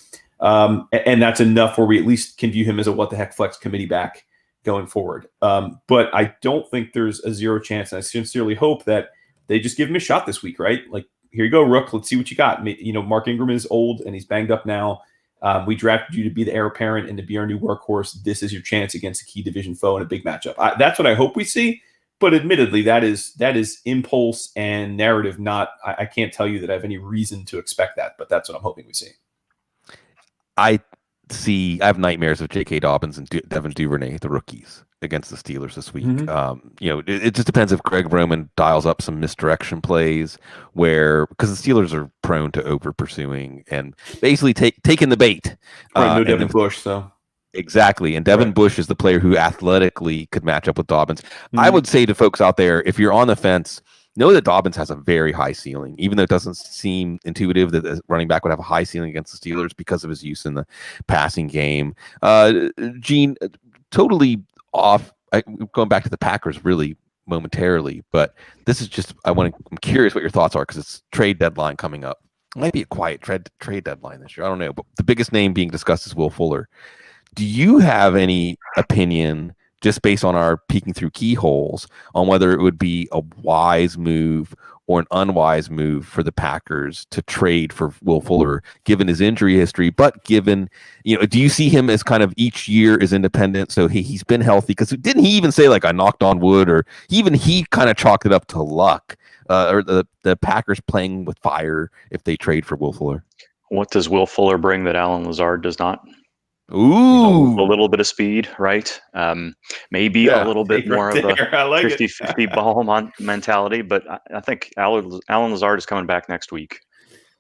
And that's enough where we at least can view him as a what the heck flex committee back going forward. But I don't think there's a zero chance. And I sincerely hope that they just give him a shot this week, right? Like, here you go, Rook. Let's see what you got. Mark Ingram is old and he's banged up now. We drafted you to be the heir apparent and to be our new workhorse. This is your chance against a key division foe in a big matchup. That's what I hope we see. But admittedly, that is impulse and narrative. I can't tell you that I have any reason to expect that, but that's what I'm hoping we see. I have nightmares of J.K. Dobbins and Devin Duvernay, the rookies, against the Steelers this week. Mm-hmm. It just depends if Greg Roman dials up some misdirection plays because the Steelers are prone to over pursuing and basically taking the bait. No Devin Bush, so. Exactly. And Devin Bush is the player who athletically could match up with Dobbins. Mm-hmm. I would say to folks out there, if you're on the fence, know that Dobbins has a very high ceiling, even though it doesn't seem intuitive that the running back would have a high ceiling against the Steelers because of his use in the passing game. Gene, totally off. Going back to the Packers really momentarily, but this is just, I'm curious what your thoughts are because it's trade deadline coming up. It might be a quiet trade deadline this year. I don't know, but the biggest name being discussed is Will Fuller. Do you have any opinion, just based on our peeking through keyholes, on whether it would be a wise move or an unwise move for the Packers to trade for Will Fuller, given his injury history, but given, do you see him as kind of each year is independent? So he's been healthy, because didn't he even say, like, I knocked on wood, or he kind of chalked it up to luck, or the Packers playing with fire if they trade for Will Fuller? What does Will Fuller bring that Alan Lazard does not? Ooh, a little bit of speed, right? Maybe a little bit more of a 50-50 ball mentality, but I think Alan Lazard is coming back next week.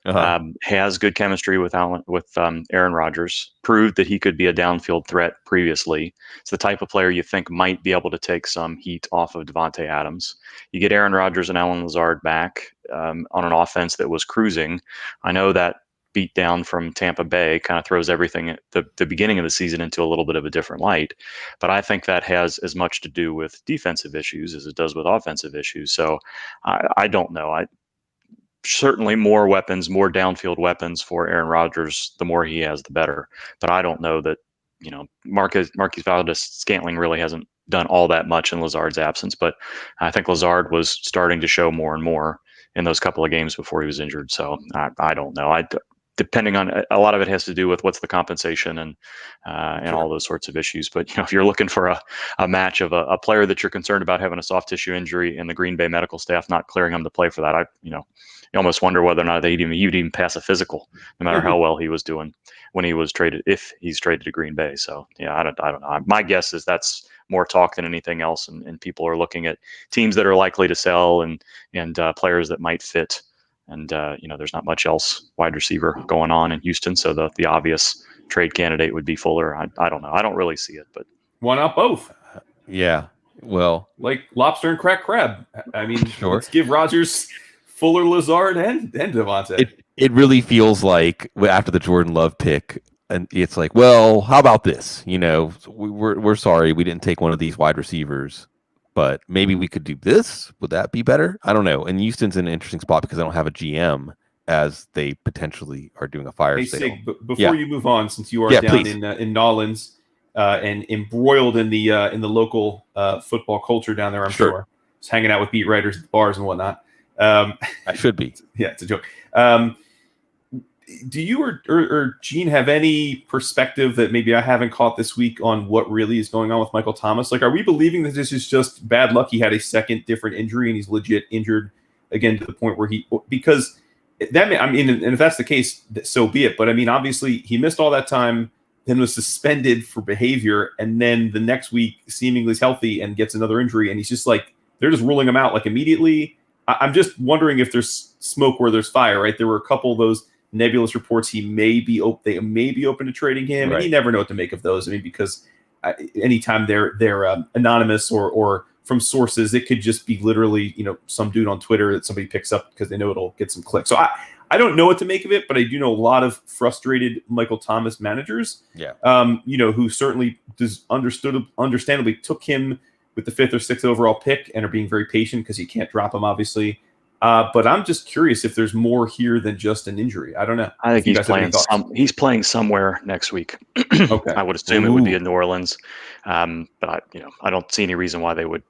Has good chemistry with Aaron Rodgers. Proved that he could be a downfield threat previously. It's the type of player you think might be able to take some heat off of Devontae Adams. You get Aaron Rodgers and Alan Lazard back on an offense that was cruising. I know that beat down from Tampa Bay kind of throws everything at the beginning of the season into a little bit of a different light. But I think that has as much to do with defensive issues as it does with offensive issues. So I don't know. Certainly more weapons, more downfield weapons for Aaron Rodgers. The more he has, the better. But I don't know that, Marquez Valdes-Scantling really hasn't done all that much in Lazard's absence. But I think Lazard was starting to show more and more in those couple of games before he was injured. So I don't know. Depending on, a lot of it has to do with what's the compensation and all those sorts of issues. But if you're looking for a match of a player that you're concerned about having a soft tissue injury and the Green Bay medical staff not clearing him to play for that, you almost wonder whether or not you'd even pass a physical, no matter how well he was doing when he was traded, if he's traded to Green Bay. So I don't know. My guess is that's more talk than anything else, and people are looking at teams that are likely to sell and players that might fit. And, there's not much else wide receiver going on in Houston. So the obvious trade candidate would be Fuller. I don't know. I don't really see it, but why not both? Yeah. Well, like lobster and cracked crab. I mean, sure. Let's give Rodgers, Fuller, Lazard, and Devontae. It really feels like after the Jordan Love pick, and it's like, well, how about this? We're sorry we didn't take one of these wide receivers, but maybe we could do this. Would that be better? I don't know. And Houston's in an interesting spot because they don't have a GM as they potentially are doing a fire Hey, sale. Sig, before you move on, since you are down please. in Nolens and embroiled in the local football culture down there, I'm sure. Just hanging out with beat writers at the bars and whatnot. I should be. Yeah, it's a joke. Do you or Gene have any perspective that maybe I haven't caught this week on what really is going on with Michael Thomas? Like, are we believing that this is just bad luck? He had a second different injury and he's legit injured again to the point where because that, I mean, and if that's the case, so be it. But I mean, obviously he missed all that time, then was suspended for behavior. And then the next week seemingly is healthy and gets another injury. And he's just like, they're just ruling him out like immediately. I'm just wondering if there's smoke where there's fire, right? There were a couple of those nebulous reports they may be open to trading him, and you never know what to make of those. I mean, because anytime they're anonymous or from sources, it could just be literally some dude on Twitter that somebody picks up because they know it'll get some clicks. So I don't know what to make of it, but I do know a lot of frustrated Michael Thomas managers, who certainly understandably took him with the 5th or 6th overall pick and are being very patient because you can't drop him, obviously. But I'm just curious if there's more here than just an injury. I don't know. I think he's playing somewhere next week. Okay. I would assume it would be in New Orleans. But I don't see any reason why they would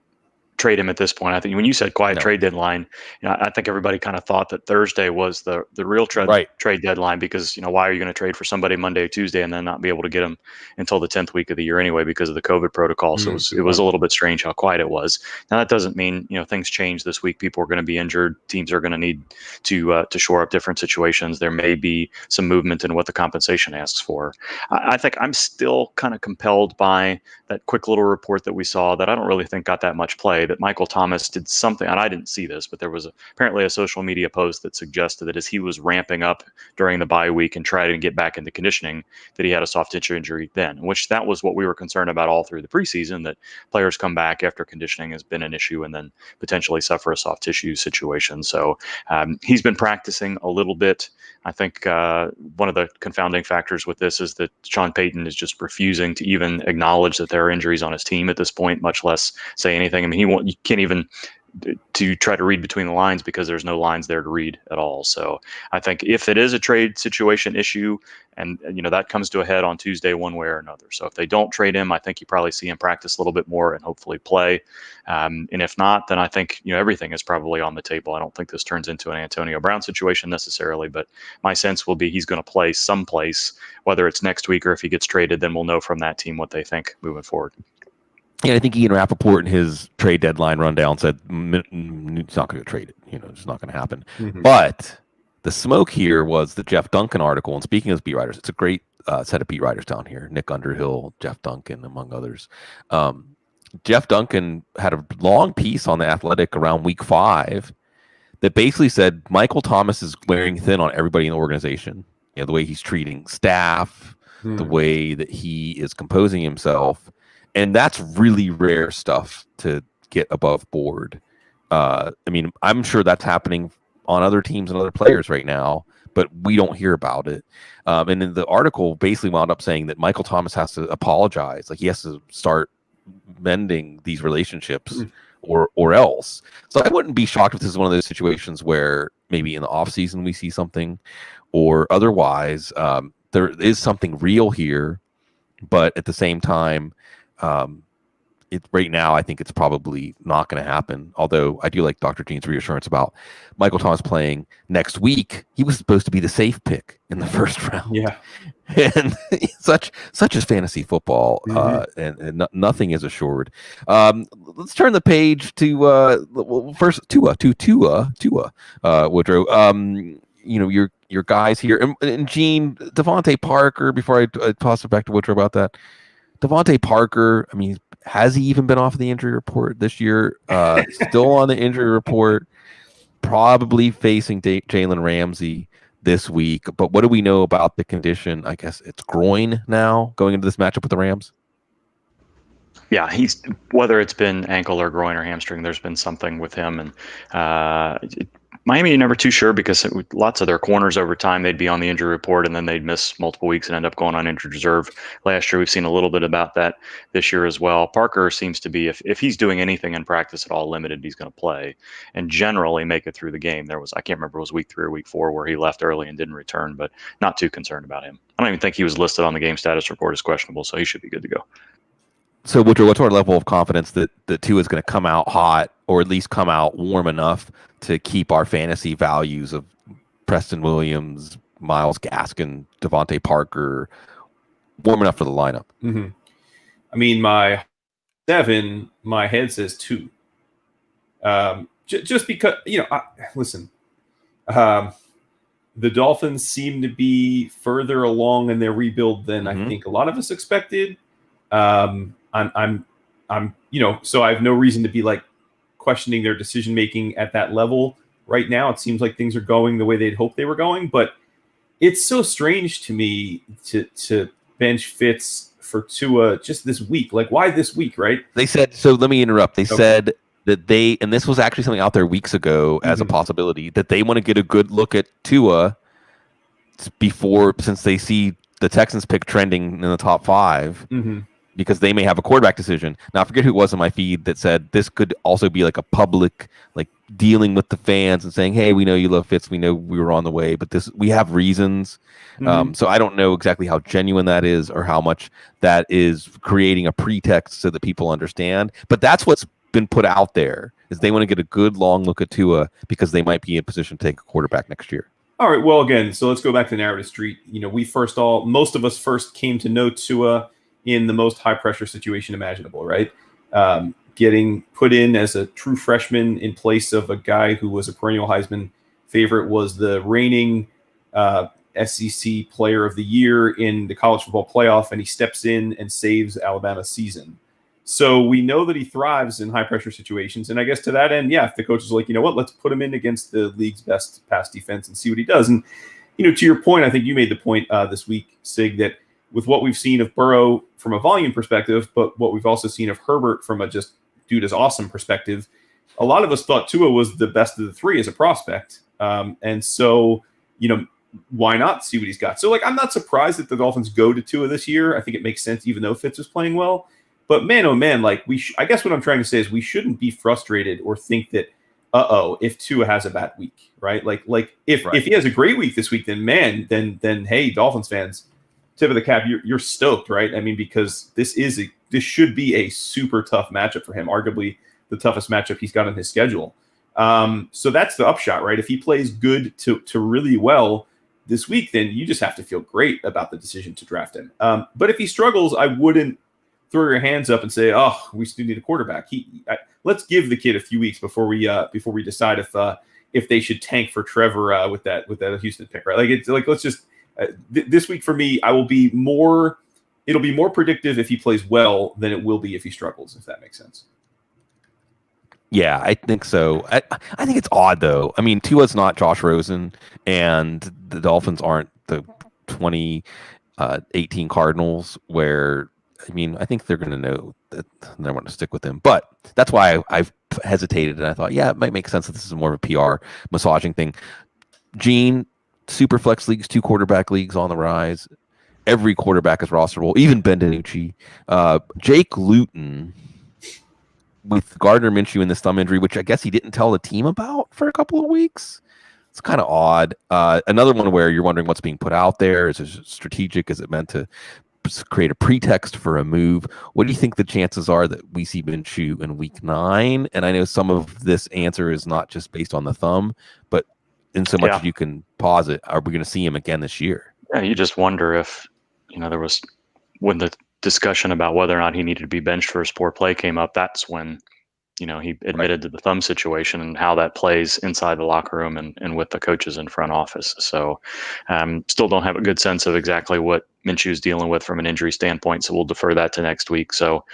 trade him at this point. I think when you said quiet trade deadline, I think everybody kind of thought that Thursday was the real trade deadline because, why are you going to trade for somebody Monday or Tuesday and then not be able to get them until the 10th week of the year anyway because of the COVID protocol. So it was a little bit strange how quiet it was. Now that doesn't mean, things change this week. People are going to be injured. Teams are going to need to shore up different situations. There may be some movement in what the compensation asks for. I think I'm still kind of compelled by that quick little report that we saw that I don't really think got that much play, that Michael Thomas did something, and I didn't see this, but there was apparently a social media post that suggested that as he was ramping up during the bye week and trying to get back into conditioning, that he had a soft tissue injury then, which that was what we were concerned about all through the preseason, that players come back after conditioning has been an issue and then potentially suffer a soft tissue situation. So he's been practicing a little bit. I think one of the confounding factors with this is that Sean Payton is just refusing to even acknowledge that there are injuries on his team at this point, much less say anything. I mean, you can't even to try to read between the lines because there's no lines there to read at all. So I think if it is a trade situation issue and that comes to a head on Tuesday one way or another. So if they don't trade him, I think you probably see him practice a little bit more and hopefully play. And if not, then I think everything is probably on the table. I don't think this turns into an Antonio Brown situation necessarily, but my sense will be he's going to play someplace, whether it's next week or if he gets traded, then we'll know from that team what they think moving forward. Yeah, I think Ian Rappaport in his trade deadline rundown said it's not going to trade it. It's not going to happen. Mm-hmm. But the smoke here was the Jeff Duncan article. And speaking of beat writers, it's a great set of beat writers down here. Nick Underhill, Jeff Duncan, among others. Jeff Duncan had a long piece on The Athletic around week 5 that basically said Michael Thomas is wearing thin on everybody in the organization. The way he's treating staff, the way that he is composing himself. And that's really rare stuff to get above board. I mean, I'm sure that's happening on other teams and other players right now, but we don't hear about it. And then the article basically wound up saying that Michael Thomas has to apologize. Like he has to start mending these relationships or else. So I wouldn't be shocked if this is one of those situations where maybe in the offseason we see something or otherwise there is something real here. But at the same time, right now, I think it's probably not going to happen. Although I do like Dr. Gene's reassurance about Michael Thomas playing next week. He was supposed to be the safe pick in the first round. Yeah, and such is fantasy football, and nothing is assured. Let's turn the page to first Tua Woodrow. Your guys here, and Gene, Devontae Parker. Before I toss it back to Woodrow about that. Devontae Parker, I mean, has he even been off the injury report this year? Still on the injury report, probably facing Jalen Ramsey this week. But what do we know about the condition? I guess it's groin now going into this matchup with the Rams. Yeah, whether it's been ankle or groin or hamstring, there's been something with him. And Miami, you're never too sure because lots of their corners over time, they'd be on the injury report and then they'd miss multiple weeks and end up going on injured reserve. Last year, we've seen a little bit about that this year as well. Parker seems to be, if he's doing anything in practice at all limited, he's going to play and generally make it through the game. There was, I can't remember, it was week 3 or week 4 where he left early and didn't return, but not too concerned about him. I don't even think he was listed on the game status report as questionable, so he should be good to go. So, Woodrow, what's our level of confidence that the Tua is going to come out hot, or at least come out warm enough to keep our fantasy values of Preston Williams, Myles Gaskin, Devontae Parker warm enough for the lineup? Mm-hmm. I mean, my 7, my head says 2. Just because, listen, the Dolphins seem to be further along in their rebuild than I think a lot of us expected. I'm so I have no reason to be like questioning their decision making at that level right now. It seems like things are going the way they'd hoped they were going, but it's so strange to me to bench Fitz for Tua just this week. Like, why this week, right? They said, so let me interrupt. They said that and this was actually something out there weeks ago as a possibility, that they want to get a good look at Tua since they see the Texans pick trending in the top 5. Because they may have a quarterback decision. Now, I forget who it was in my feed that said this could also be like a public, like dealing with the fans and saying, hey, we know you love Fitz. We know we were on the way, but we have reasons. So I don't know exactly how genuine that is or how much that is creating a pretext so that people understand. But that's what's been put out there, is they want to get a good long look at Tua because they might be in position to take a quarterback next year. All right. Well, again, so let's go back to narrative street. Most of us first came to know Tua in the most high pressure situation imaginable, right? Getting put in as a true freshman in place of a guy who was a perennial Heisman favorite, was the reigning SEC player of the year in the college football playoff, and he steps in and saves Alabama's season. So we know that he thrives in high pressure situations. And I guess to that end, if the coach is like, you know what, let's put him in against the league's best pass defense and see what he does. And, to your point, I think you made the point this week, Sig, that with what we've seen of Burrow from a volume perspective, but what we've also seen of Herbert from a just dude is awesome perspective, a lot of us thought Tua was the best of the 3 as a prospect. And so, why not see what he's got? So, I'm not surprised that the Dolphins go to Tua this year. I think it makes sense, even though Fitz was playing well. But man, oh man, I guess what I'm trying to say is we shouldn't be frustrated or think that, if Tua has a bad week, right? If he has a great week this week, then hey, Dolphins fans, tip of the cap, you're stoked, right? I mean, because this should be a super tough matchup for him, arguably the toughest matchup he's got on his schedule. So that's the upshot, right? If he plays good to really well this week, then you just have to feel great about the decision to draft him. But if he struggles, I wouldn't throw your hands up and say, "Oh, we still need a quarterback." Let's give the kid a few weeks before we decide if they should tank for Trevor with that Houston pick, right? Let's just. This week for me, it'll be more predictive if he plays well than it will be if he struggles, if that makes sense. Yeah, I think so. I think it's odd, though. I mean, Tua's not Josh Rosen, and the Dolphins aren't the 2018 Cardinals, where, I think they're going to know that they want to stick with him. But that's why I've hesitated, and I thought, it might make sense that this is more of a PR massaging thing. Gene, super flex leagues, 2 quarterback leagues on the rise. Every quarterback is rosterable, even Ben DiNucci. Jake Luton with Gardner Minshew in this thumb injury, which I guess he didn't tell the team about for a couple of weeks. It's kind of odd. Another one where you're wondering what's being put out there. Is it strategic? Is it meant to create a pretext for a move? What do you think the chances are that we see Minshew in week 9? And I know some of this answer is not just based on the thumb, but in so much as you can pause it, are we going to see him again this year? Yeah, you just wonder if, there was, when the discussion about whether or not he needed to be benched for his poor play came up, that's when, he admitted to the thumb situation and how that plays inside the locker room and with the coaches in front office. So still don't have a good sense of exactly what Minshew's dealing with from an injury standpoint. So we'll defer that to next week. So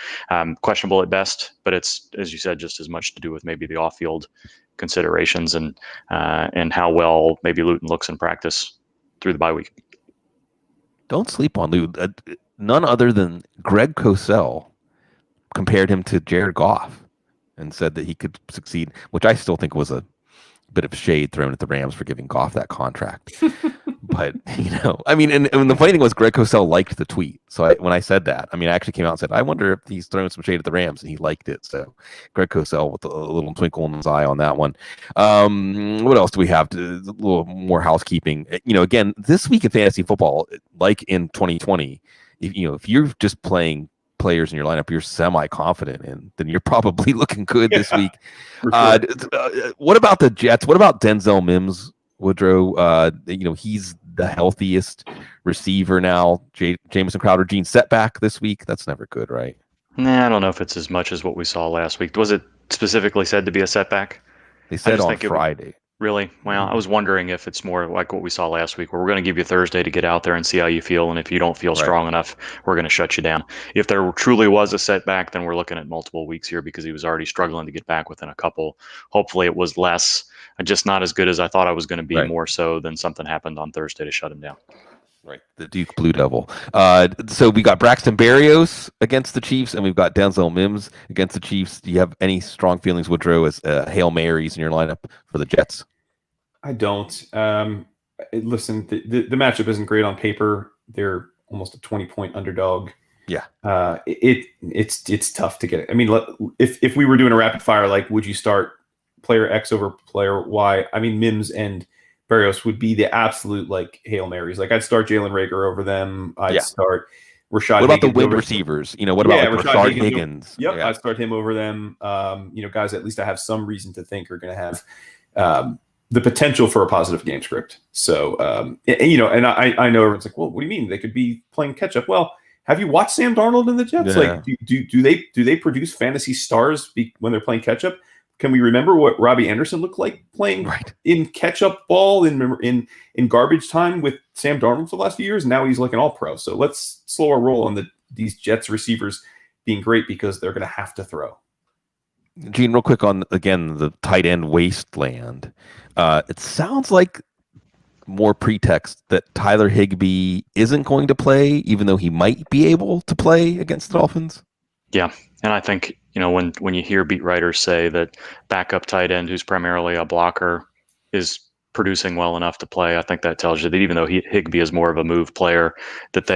questionable at best, but it's, as you said, just as much to do with maybe the off-field considerations and how well maybe Luton looks in practice through the bye week. Don't sleep on Luton. None other than Greg Cosell compared him to Jared Goff and said that he could succeed, which I still think was a bit of shade thrown at the Rams for giving Goff that contract. But, I mean, and the funny thing was Greg Cosell liked the tweet. So when I said that, I actually came out and said, I wonder if he's throwing some shade at the Rams, and he liked it. So Greg Cosell with a little twinkle in his eye on that one. What else do we have? A little more housekeeping. Again, this week in fantasy football, like in 2020, if you're just playing players in your lineup you're semi-confident in, then you're probably looking good this week. Sure. What about the Jets? What about Denzel Mims, Woodrow? He's the healthiest receiver now. Jamison Crowder, Gene, setback this week. That's never good, right? Nah, I don't know if it's as much as what we saw last week. Was it specifically said to be a setback? They said on Friday. Really? Well, I was wondering if it's more like what we saw last week, where we're going to give you Thursday to get out there and see how you feel, and if you don't feel strong enough, we're going to shut you down. If there truly was a setback, then we're looking at multiple weeks here because he was already struggling to get back within a couple. Hopefully it was less, just not as good as I thought I was going to be, more so than something happened on Thursday to shut him down. Right, the Duke Blue Devil. So we got Braxton Berrios against the Chiefs, and we've got Denzel Mims against the Chiefs. Do you have any strong feelings, Woodrow, as Hail Marys in your lineup for the Jets? I don't. Listen, the matchup isn't great on paper. They're almost a 20-point underdog. Yeah. It's tough to get it. I mean, if we were doing a rapid fire, like, would you start player X over player Y? I mean, Mims and Berrios would be the absolute Hail Marys. I'd start Jalen Reagor over them. I'd start Rashad. What about Higgins the wing receivers? What about Rashad Higgins? Yep, I'd start him over them. Guys at least I have some reason to think are going to have the potential for a positive game script. So, and I know everyone's like, well, what do you mean? They could be playing catch up. Well, have you watched Sam Darnold and the Jets? Yeah. Do they produce fantasy stars when they're playing catch up? Can we remember what Robbie Anderson looked like playing in catch-up ball in garbage time with Sam Darnold for the last few years? Now he's like an all-pro. So let's slow our roll on these Jets receivers being great because they're going to have to throw. Gene, real quick on, again, the tight end wasteland. It sounds like more pretext that Tyler Higbee isn't going to play, even though he might be able to play against the Dolphins. Yeah, and I think when you hear beat writers say that backup tight end who's primarily a blocker is producing well enough to play, I think that tells you that even though Higbee is more of a move player, that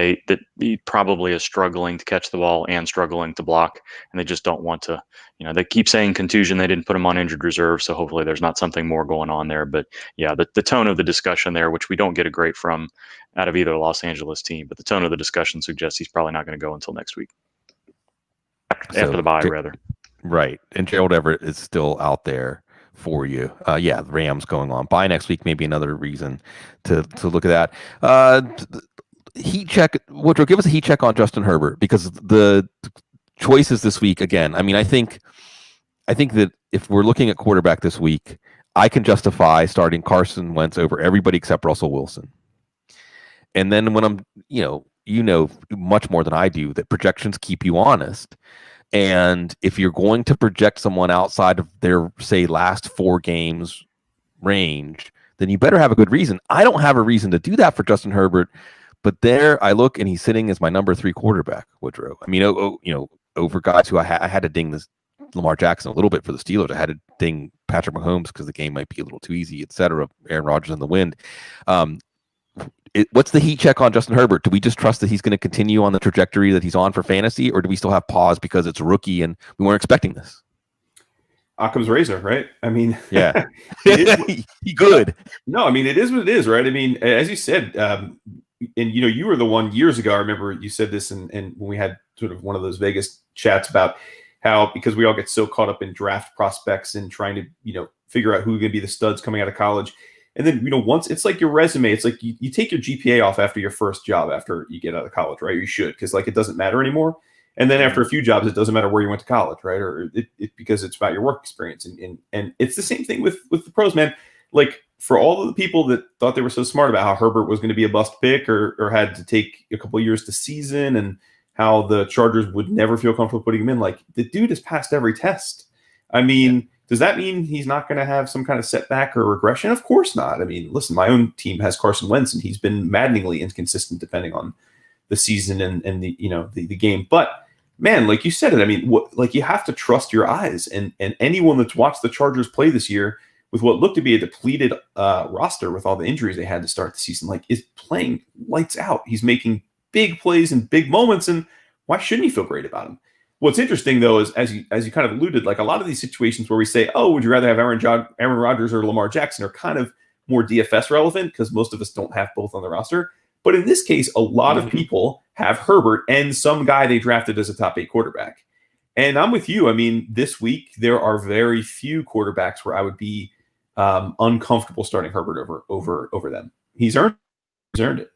he probably is struggling to catch the ball and struggling to block, and they just don't want to. They keep saying contusion. They didn't put him on injured reserve, so hopefully there's not something more going on there. But yeah, the tone of the discussion there, which we don't get a great from out of either Los Angeles team, but the tone of the discussion suggests he's probably not going to go until next week. After the bye, rather. Right. And Gerald Everett is still out there for you. The Rams going on. Bye next week, maybe another reason to look at that. Heat check. Woodrow, give us a heat check on Justin Herbert, because the choices this week, again, I think that if we're looking at quarterback this week, I can justify starting Carson Wentz over everybody except Russell Wilson. And then when I'm, much more than I do, that projections keep you honest. And if you're going to project someone outside of their, say, last 4 games range, then you better have a good reason. I don't have a reason to do that for Justin Herbert, but there I look and he's sitting as my number 3 quarterback, Woodrow. Over guys who I had to ding this Lamar Jackson a little bit for the Steelers. I had to ding Patrick Mahomes because the game might be a little too easy, etc. Aaron Rodgers in the wind. What's the heat check on Justin Herbert? Do we just trust that he's going to continue on the trajectory that he's on for fantasy, or do we still have pause because it's a rookie and we weren't expecting this? Occam's razor, right? Yeah, he good. No, it is what it is, right? As you said, and you were the one years ago. I remember you said this, and when we had sort of one of those Vegas chats about how, because we all get so caught up in draft prospects and trying to figure out who's going to be the studs coming out of college. And then, once it's like your resume, it's like you take your GPA off after your first job after you get out of college, right? You should, because it doesn't matter anymore. And then after a few jobs, it doesn't matter where you went to college, right? Or because it's about your work experience. And it's the same thing with the pros, man. For all of the people that thought they were so smart about how Herbert was going to be a bust pick or had to take a couple of years to season, and how the Chargers would never feel comfortable putting him in, the dude has passed every test. Does that mean he's not going to have some kind of setback or regression? Of course not. Listen, my own team has Carson Wentz, and he's been maddeningly inconsistent depending on the season and the game. But man, like you said it, you have to trust your eyes. And anyone that's watched the Chargers play this year with what looked to be a depleted roster with all the injuries they had to start the season, like, is playing lights out. He's making big plays and big moments, and why shouldn't you feel great about him? What's interesting, though, is as you kind of alluded, like a lot of these situations where we say, oh, would you rather have Aaron Rodgers or Lamar Jackson, are kind of more DFS relevant because most of us don't have both on the roster. But in this case, a lot of people have Herbert and some guy they drafted as a top 8 quarterback. And I'm with you. I mean, this week, there are very few quarterbacks where I would be uncomfortable starting Herbert over them. He's earned it.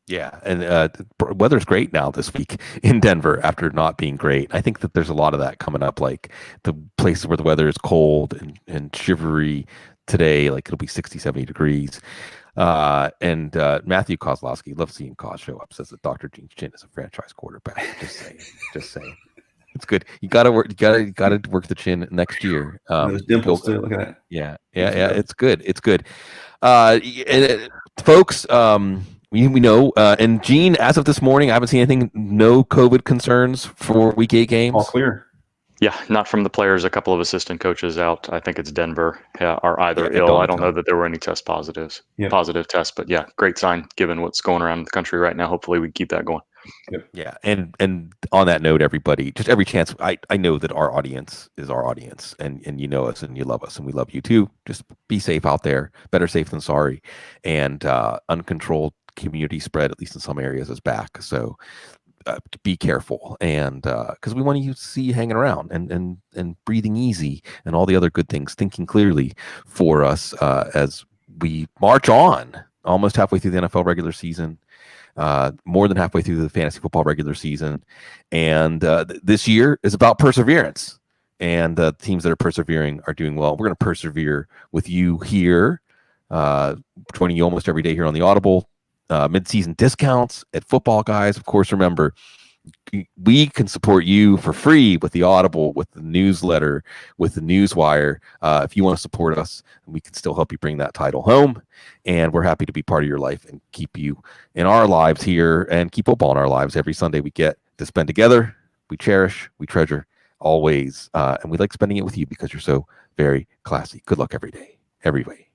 Yeah, and weather's great now this week in Denver after not being great. I think that there's a lot of that coming up, like the places where the weather is cold and shivery today, like it'll be 60, 70 degrees. And Matthew Kozlowski, love seeing Koz show up, says that Dr. Gene Chin is a franchise quarterback. Just saying. It's good. You gotta work the chin next year. Those dimples too. Look at that. Yeah. It's good. Folks, we know, and Gene, as of this morning, I haven't seen anything. No COVID concerns for Week 8 games. All clear. Yeah, not from the players. A couple of assistant coaches out. I think it's Denver are either ill. I don't know that there were any positive tests, but yeah, great sign given what's going around in the country right now. Hopefully we keep that going. Yep. Yeah, and on that note, everybody, just every chance, I know that our audience is our audience, and you know us and you love us and we love you too. Just be safe out there. Better safe than sorry. And uncontrolled community spread, at least in some areas, is back. So be careful, and because we want you to see you hanging around and breathing easy and all the other good things, thinking clearly for us as we march on, almost halfway through the NFL regular season, more than halfway through the fantasy football regular season, and this year is about perseverance. And the teams that are persevering are doing well. We're going to persevere with you here, joining you almost every day here on the Audible. Mid-season discounts at Football Guys. Of course, remember, we can support you for free with the Audible, with the newsletter, with the Newswire. If you want to support us, we can still help you bring that title home. And we're happy to be part of your life and keep you in our lives here and keep football in our lives every Sunday we get to spend together. We cherish, we treasure always. And we like spending it with you because you're so very classy. Good luck every day, every way.